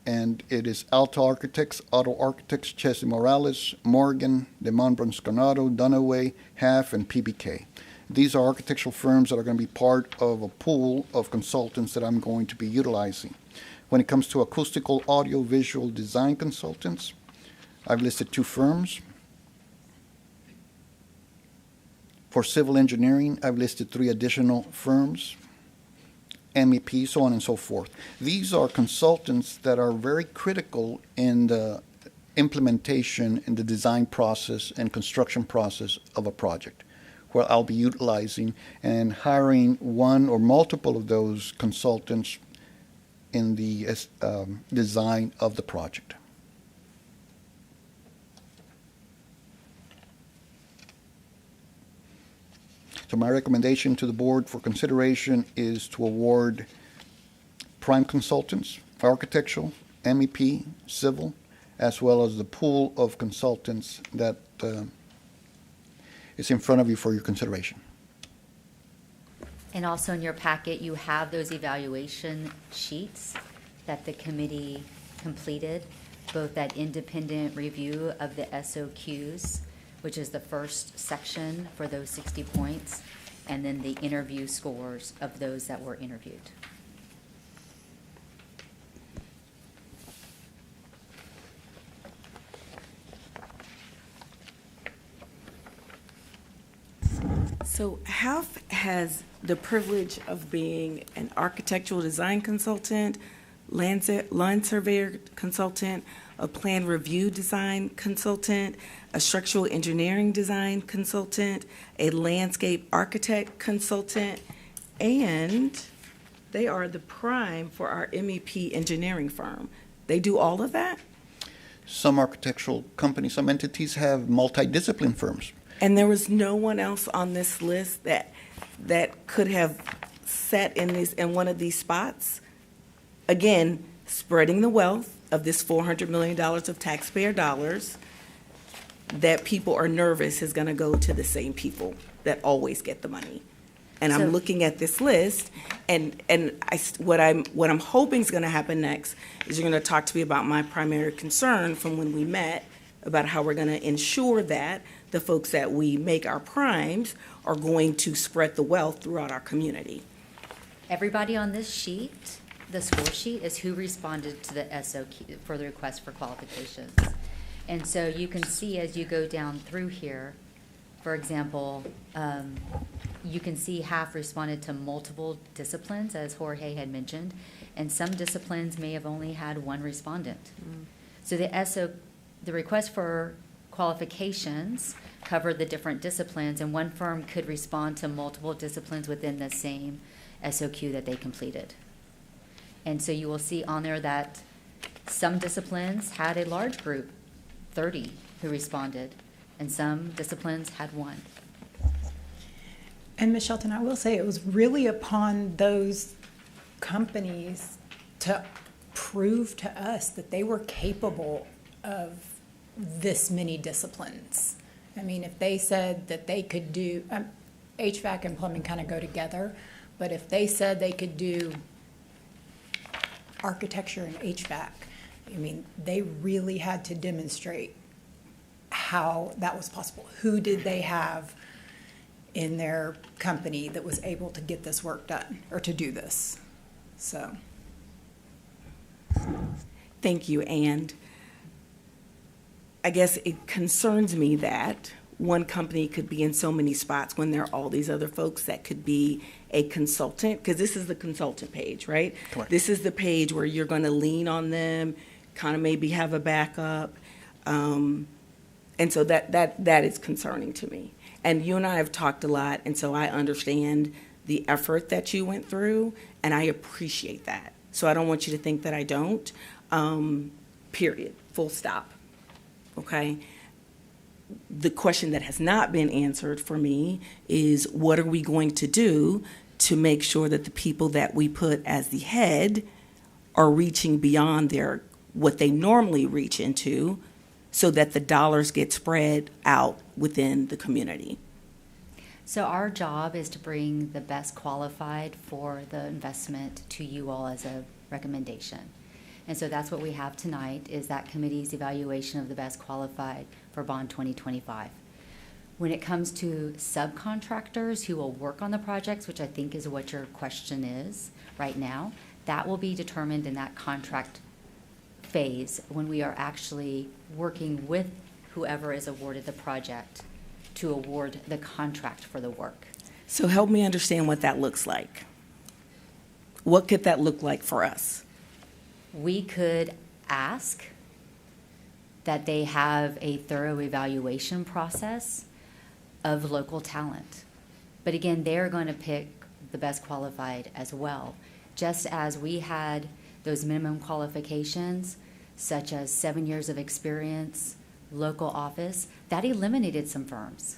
And it is Alta Architects, Auto Architects, Chesney Morales, Morgan, DeMond Bronscanado, Dunaway, Half, and PBK. These are architectural firms that are going to be part of a pool of consultants that I'm going to be utilizing. When it comes to acoustical, audio, visual design consultants, I've listed 2 firms. For civil engineering, I've listed 3 additional firms, MEP, so on and so forth. These are consultants that are very critical in the implementation, in the design process and construction process of a project, where I'll be utilizing and hiring one or multiple of those consultants in the design of the project. So my recommendation to the board for consideration is to award prime consultants, architectural, MEP, civil, as well as the pool of consultants that is in front of you for your consideration. And also in your packet, you have those evaluation sheets that the committee completed, both that independent review of the SOQs, which is the first section for those 60 points, and then the interview scores of those that were interviewed. So HALF has the privilege of being an architectural design consultant, land surveyor consultant, a plan review design consultant, a structural engineering design consultant, a landscape architect consultant, and they are the prime for our MEP engineering firm. They do all of that? Some architectural companies, some entities have multidiscipline firms. And there was no one else on this list that could have sat in one of these spots? Again, spreading the wealth of this $400 million of taxpayer dollars that people are nervous is going to go to the same people that always get the money. And I'm looking at this list, and what I'm hoping is going to happen next is you're going to talk to me about my primary concern from when we met about how we're going to ensure that the folks that we make our primes are going to spread the wealth throughout our community. Everybody on this sheet, the score sheet, is who responded to the SOQ for the request for qualifications. And so you can see as you go down through here, for example, you can see half responded to multiple disciplines, as Jorge had mentioned, and some disciplines may have only had one respondent. So the request for qualifications covered the different disciplines, and one firm could respond to multiple disciplines within the same SOQ that they completed. And so you will see on there that some disciplines had a large group, 30, who responded, and some disciplines had one. And Ms. Shelton, I will say it was really upon those companies to prove to us that they were capable of this many disciplines. I mean, if they said that they could do, HVAC and plumbing kind of go together, but if they said they could do architecture and HVAC, I mean, they really had to demonstrate how that was possible. Who did they have in their company that was able to get this work done or to do this? So. Thank you. And I guess it concerns me that one company could be in so many spots when there are all these other folks that could be a consultant, because this is the consultant page, right? Correct. This is the page where you're going to lean on them, kind of maybe have a backup. And so that is concerning to me. And you and I have talked a lot, and so I understand the effort that you went through, and I appreciate that. So I don't want you to think that I don't, period, full stop, okay? The question that has not been answered for me is, what are we going to do to make sure that the people that we put as the head are reaching beyond what they normally reach into, so that the dollars get spread out within the community? So our job is to bring the best qualified for the investment to you all as a recommendation. And so that's what we have tonight, is that committee's evaluation of the best qualified for Bond 2025. When it comes to subcontractors who will work on the projects, which I think is what your question is right now, that will be determined in that contract phase when we are actually working with whoever is awarded the project to award the contract for the work. So help me understand what that looks like. What could that look like for us? We could ask that they have a thorough evaluation process of local talent. But again, they're going to pick the best qualified as well. Just as we had those minimum qualifications, such as 7 years of experience, local office, that eliminated some firms.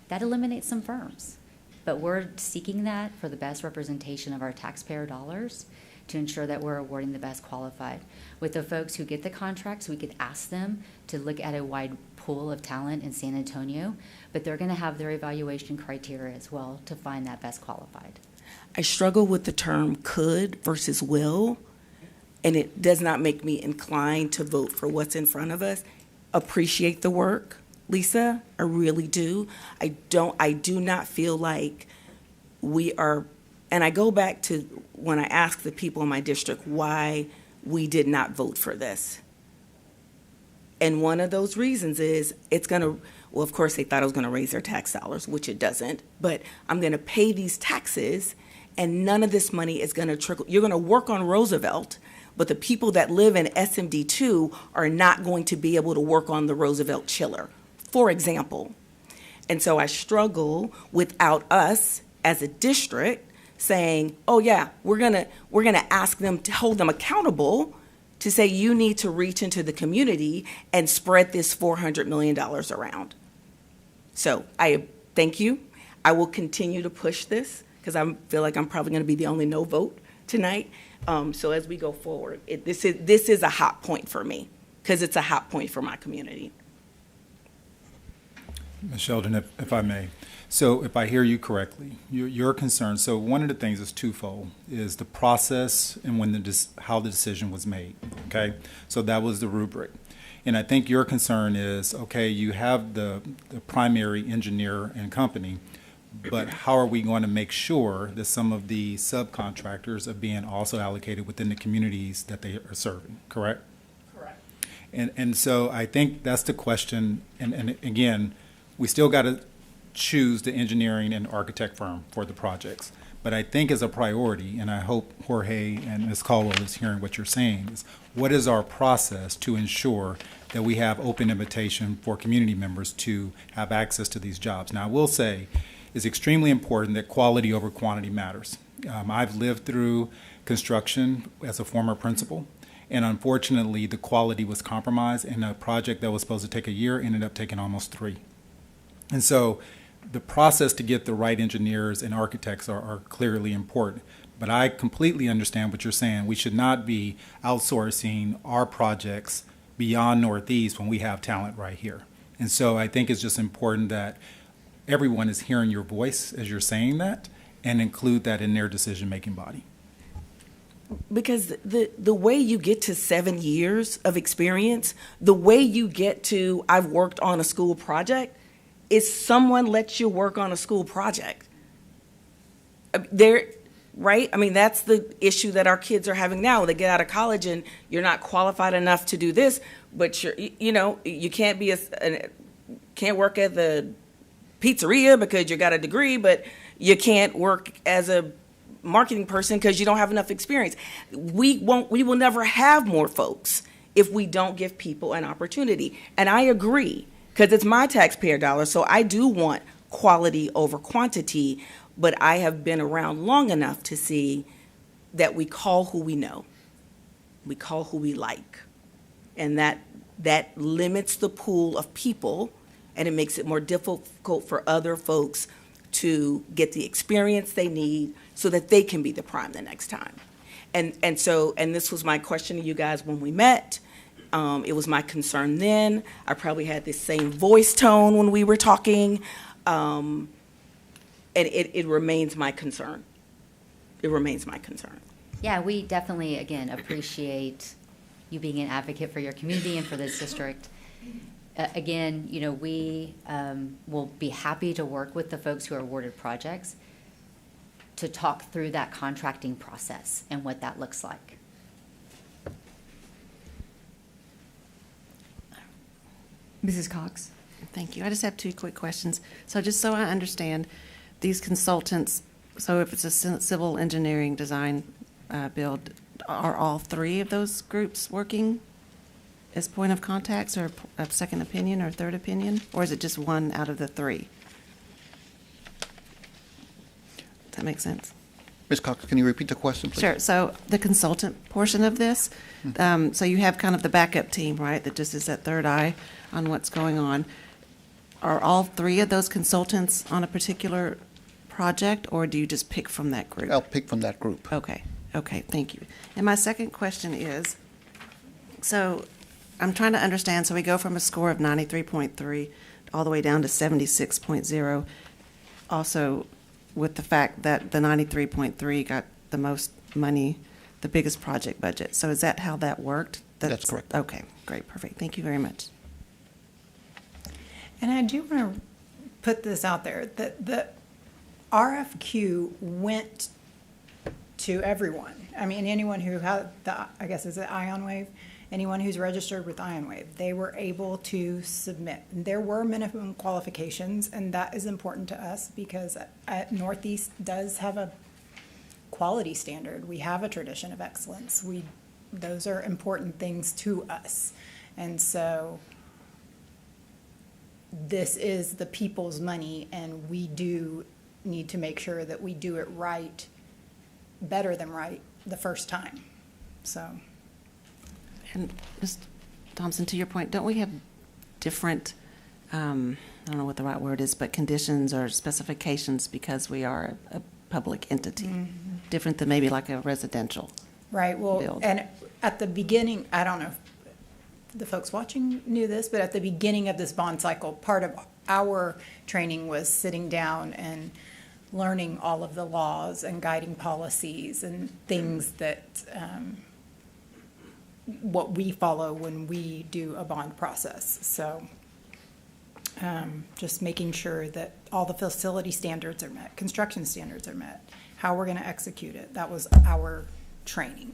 That eliminates some firms. But we're seeking that for the best representation of our taxpayer dollars to ensure that we're awarding the best qualified. With the folks who get the contracts, we could ask them to look at a wide pool of talent in San Antonio, but they're going to have their evaluation criteria as well to find that best qualified. I struggle with the term could versus will, and it does not make me inclined to vote for what's in front of us. Appreciate the work, Lisa, I really do. I do not feel like we are, and I go back to when I asked the people in my district why we did not vote for this. And one of those reasons is well, of course, they thought it was going to raise their tax dollars, which it doesn't, but I'm going to pay these taxes, and none of this money is going to trickle. You're going to work on Roosevelt, but the people that live in SMD2 are not going to be able to work on the Roosevelt chiller, for example. And so I struggle without us as a district saying, oh yeah, we're gonna ask them to hold them accountable to say you need to reach into the community and spread this $400 million around. So I thank you. I will continue to push this because I feel like I'm probably going to be the only no vote tonight. So as we go forward, this is a hot point for me because it's a hot point for my community. Ms. Sheldon, if I may. So if I hear you correctly, you're concerned. So one of the things is twofold, is the process and how the decision was made, okay? So that was the rubric. And I think your concern is, okay, you have the primary engineer and company, but how are we going to make sure that some of the subcontractors are being also allocated within the communities that they are serving, correct? Correct. And so I think that's the question. And again, we still got to choose the engineering and architect firm for the projects. But I think as a priority, and I hope Jorge and Ms. Caldwell is hearing what you're saying, is what is our process to ensure that we have open invitation for community members to have access to these jobs? Now, I will say it's extremely important that quality over quantity matters. I've lived through construction as a former principal, and unfortunately, the quality was compromised, and a project that was supposed to take a year ended up taking almost 3. And so the process to get the right engineers and architects are clearly important. But I completely understand what you're saying. We should not be outsourcing our projects beyond Northeast when we have talent right here. And so I think it's just important that everyone is hearing your voice as you're saying that and include that in their decision-making body. Because the way you get to 7 years of experience, the way you get to I've worked on a school project, is someone lets you work on a school project. Right? I mean, that's the issue that our kids are having now. They get out of college and you're not qualified enough to do this, but you can't can't work at the pizzeria because you got a degree, but you can't work as a marketing person because you don't have enough experience. We will never have more folks if we don't give people an opportunity. And I agree, because it's my taxpayer dollars, so I do want quality over quantity, but I have been around long enough to see that we call who we know. We call who we like. And that limits the pool of people, and it makes it more difficult for other folks to get the experience they need so that they can be the prime the next time. And this was my question to you guys when we met. It was my concern then. I probably had the same voice tone when we were talking. And it remains my concern. It remains my concern. Yeah, we definitely, again, appreciate you being an advocate for your community and for this district. Again, we will be happy to work with the folks who are awarded projects to talk through that contracting process and what that looks like. Mrs. Cox? Thank you. I just have 2 quick questions. So just so I understand, these consultants, so if it's a civil engineering design build, are all 3 of those groups working as point of contacts or a second opinion or third opinion? Or is it just 1 out of the 3? Does that make sense? Ms. Cox, can you repeat the question, please? Sure. So the consultant portion of this, so you have kind of the backup team, right, that just is that third eye on what's going on. Are all 3 of those consultants on a particular project, or do you just pick from that group? I'll pick from that group. Okay, thank you. And my second question is, so I'm trying to understand, so we go from a score of 93.3 all the way down to 76.0, also with the fact that the 93.3 got the most money, the biggest project budget. So is that how that worked? That's correct. Okay, great, perfect. Thank you very much. And I do want to put this out there, that the RFQ went to everyone. I mean, anyone who had I guess is it Ion Wave? Anyone who's registered with Ion Wave, they were able to submit. There were minimum qualifications, and that is important to us because Northeast does have a quality standard. We have a tradition of excellence. Those are important things to us. And so this is the people's money, and we do need to make sure that we do it right, better than right, the first time. So. And Ms. Thompson, to your point, don't we have different, I don't know what the right word is, but conditions or specifications because we are a public entity, different than maybe like a residential Right, well, build. and at the beginning, I don't know if the folks watching knew this, but at the beginning of this bond cycle, part of our training was sitting down and learning all of the laws and guiding policies and things that what we follow when we do a bond process. So just making sure that all the facility standards are met, construction standards are met, how we're going to execute it. That was our training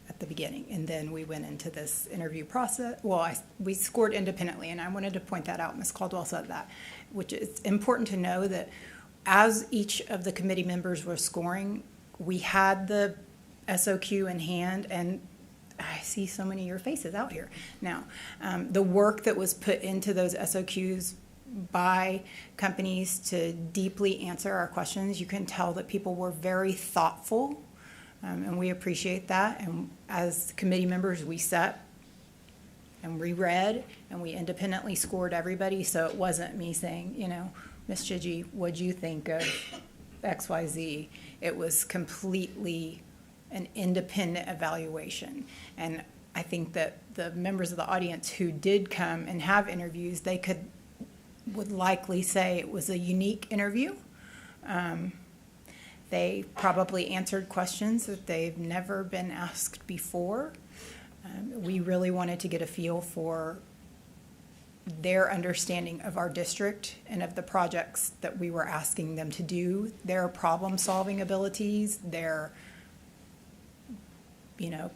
at the beginning. And then we went into this interview process. Well, we scored independently, and I wanted to point that out. Ms. Caldwell said that, which is important to know that as each of the committee members were scoring, we had the SOQ in hand, and I see so many of your faces out here now. The work that was put into those SOQs by companies to deeply answer our questions, you can tell that people were very thoughtful, and we appreciate that. And as committee members, we sat and reread, and we independently scored everybody, so it wasn't me saying, you know, Ms. Chidgey, what'd you think of XYZ? It was completely an independent evaluation. And I think that the members of the audience who did come and have interviews, would likely say it was a unique interview. They probably answered questions that they've never been asked before. We really wanted to get a feel for their understanding of our district and of the projects that we were asking them to do, their problem-solving abilities, their, you know,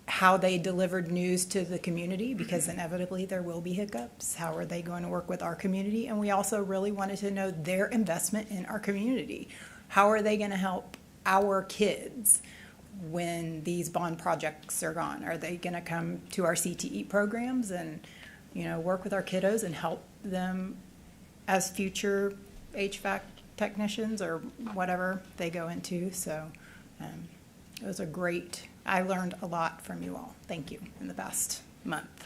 how they delivered news to the community, because inevitably there will be hiccups. How are they going to work with our community? And we also really wanted to know their investment in our community. How are they going to help our kids when these bond projects are gone? Are they going to come to our CTE programs and, you know, work with our kiddos and help them as future HVAC technicians or whatever they go into? So it was a great, I learned a lot from you all. Thank you in the past month.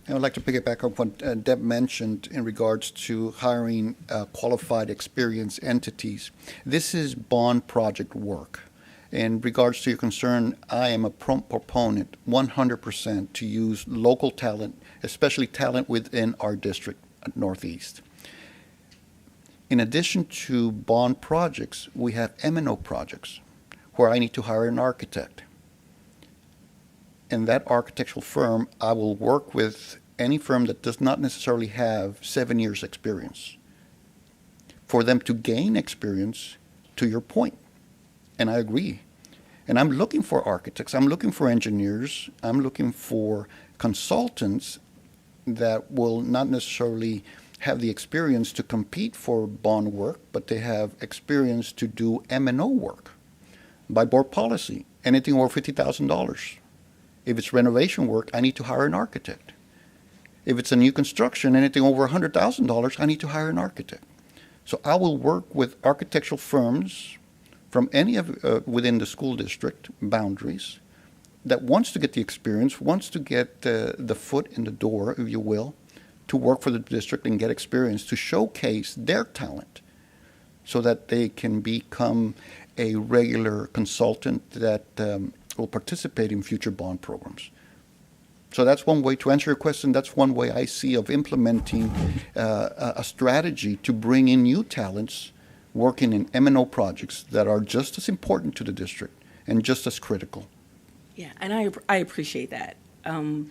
I would like to pick it back up what Deb mentioned in regards to hiring qualified, experienced entities. This is bond project work. In regards to your concern, I am a proponent 100% to use local talent, especially talent within our district at Northeast. In addition to bond projects, we have M&O projects where I need to hire an architect. In that architectural firm, I will work with any firm that does not necessarily have 7 years experience for them to gain experience, to your point. And I agree. And I'm looking for architects, I'm looking for engineers, I'm looking for consultants that will not necessarily have the experience to compete for bond work, but they have experience to do M&O work by board policy, anything over $50,000. If it's renovation work, I need to hire an architect. If it's a new construction, anything over $100,000, I need to hire an architect. So I will work with architectural firms from any of within the school district boundaries that wants to get the experience, wants to get the foot in the door, if you will, to work for the district and get experience, to showcase their talent so that they can become a regular consultant that will participate in future bond programs. So that's one way to answer your question. That's one way I see of implementing a strategy to bring in new talents working in M&O projects that are just as important to the district and just as critical. Yeah, and I appreciate that. And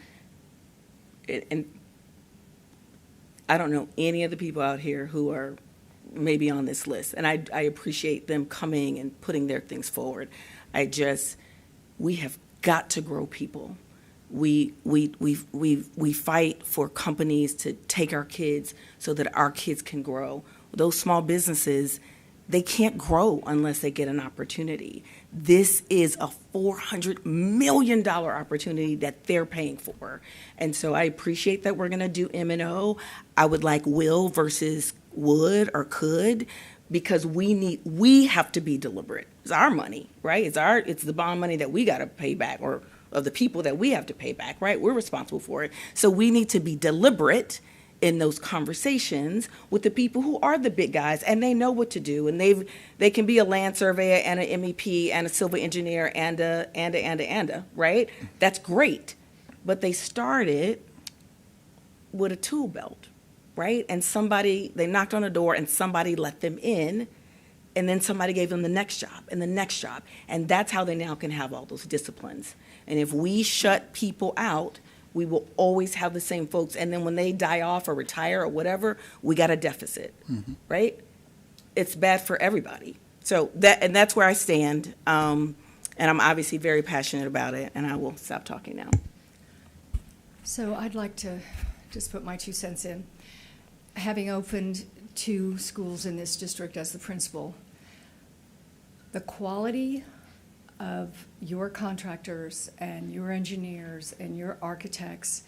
I don't know any of the people out here who are maybe on this list, and I appreciate them coming and putting their things forward. We have got to grow people. We fight for companies to take our kids so that our kids can grow. Those small businesses, they can't grow unless they get an opportunity. This is a $400 million opportunity that they're paying for. And so I appreciate that we're going to do M&O. I would like will versus would or could, because we have to be deliberate. It's our money, right? It's the bond money that we got to pay back, or of the people that we have to pay back, right? We're responsible for it. So we need to be deliberate in those conversations with the people who are the big guys, and they know what to do, and they can be a land surveyor and an MEP and a civil engineer and a, right? That's great. But they started with a tool belt, right? And they knocked on a door and somebody let them in, And then somebody gave them the next job and the next job. And that's how they now can have all those disciplines. And if we shut people out, we will always have the same folks. And then when they die off or retire or whatever, we got a deficit, right? It's bad for everybody. So that's where I stand. And I'm obviously very passionate about it. And I will stop talking now. So I'd like to just put my 2 cents in. Having opened 2 schools in this district as the principal, the quality of your contractors and your engineers and your architects,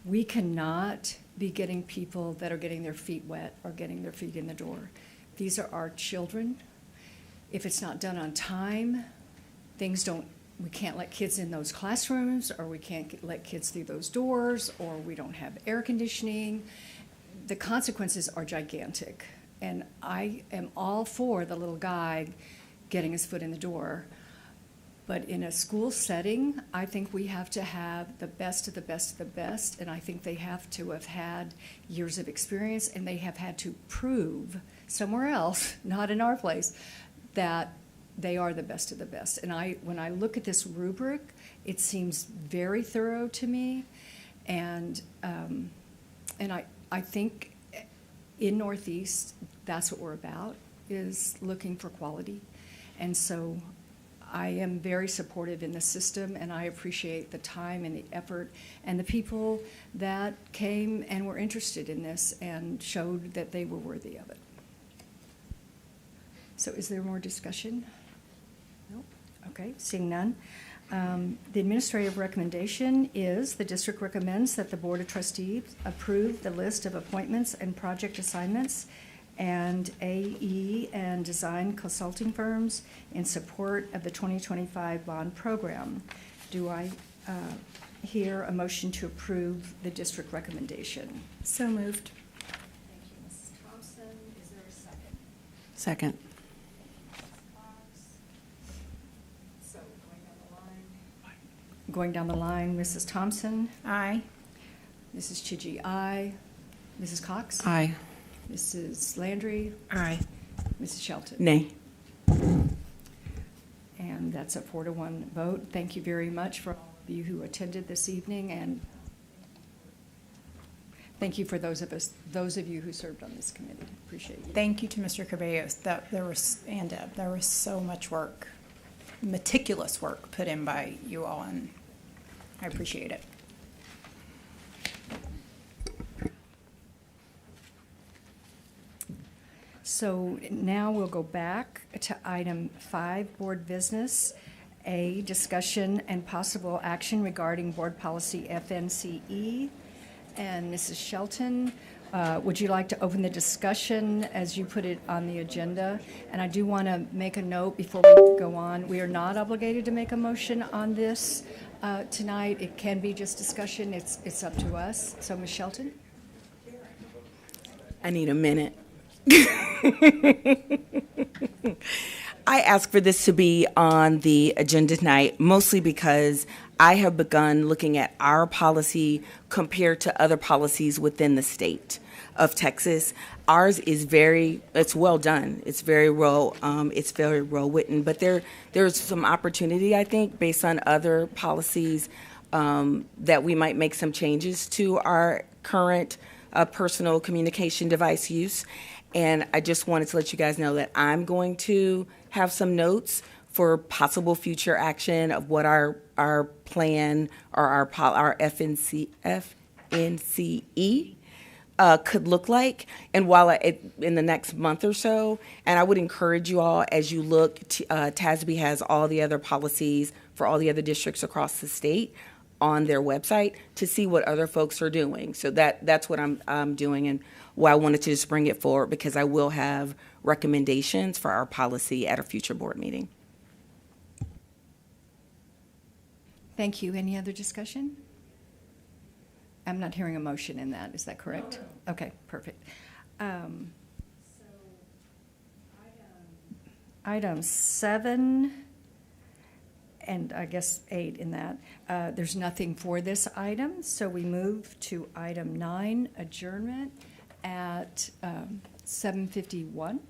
we cannot be getting people that are getting their feet wet or getting their feet in the door. These are our children. If it's not done on time, we can't let kids in those classrooms, or we can't let kids through those doors, or we don't have air conditioning. The consequences are gigantic. And I am all for the little guy getting his foot in the door. But in a school setting, I think we have to have the best of the best of the best, and I think they have to have had years of experience, and they have had to prove somewhere else, not in our place, that they are the best of the best. And when I look at this rubric, it seems very thorough to me, and I think in Northeast, that's what we're about, is looking for quality. And so I am very supportive in the system, and I appreciate the time and the effort and the people that came and were interested in this and showed that they were worthy of it. So is there more discussion? No? Okay, seeing none. The administrative recommendation is the district recommends that the Board of Trustees approve the list of appointments and project assignments and AE and design consulting firms in support of the 2025 bond program. Do I hear a motion to approve the district recommendation? So moved. Thank you, Mrs. Thompson. Is there a second? Second. So going down the line, Mrs. Thompson, Aye. Mrs. Chigi, aye. Mrs. Cox? Aye. Mrs. Landry? Aye. Mrs. Shelton? Nay. And that's a 4-1 vote. Thank you very much for all of you who attended this evening, and thank you for those of you who served on this committee. Appreciate you. Thank you to Mr. Caballos. And Deb, there was so much work, meticulous work put in by you all, and I appreciate it. So now we'll go back to item 5, board business. A, discussion and possible action regarding board policy FNCE. And Mrs. Shelton, would you like to open the discussion as you put it on the agenda? And I do want to make a note before we go on. We are not obligated to make a motion on this tonight. It can be just discussion. It's up to us. So, Ms. Shelton? I need a minute. I asked for this to be on the agenda tonight, mostly because I have begun looking at our policy compared to other policies within the state of Texas. Ours is it's well done. It's very well written, but there's some opportunity, I think, based on other policies that we might make some changes to our current personal communication device use. And I just wanted to let you guys know that I'm going to have some notes for possible future action of what our plan or our FNCE could look like, and while in the next month or so. And I would encourage you all, as you look, TASB has all the other policies for all the other districts across the state on their website to see what other folks are doing. So that's what I'm doing, and why I wanted to just bring it forward, because I will have recommendations for our policy at a future board meeting. Thank you. Any other discussion? I'm not hearing a motion in that. Is that correct? No. Okay, perfect. Item 7, and I guess 8 in that. There's nothing for this item, so we move to item 9, adjournment at 7:51.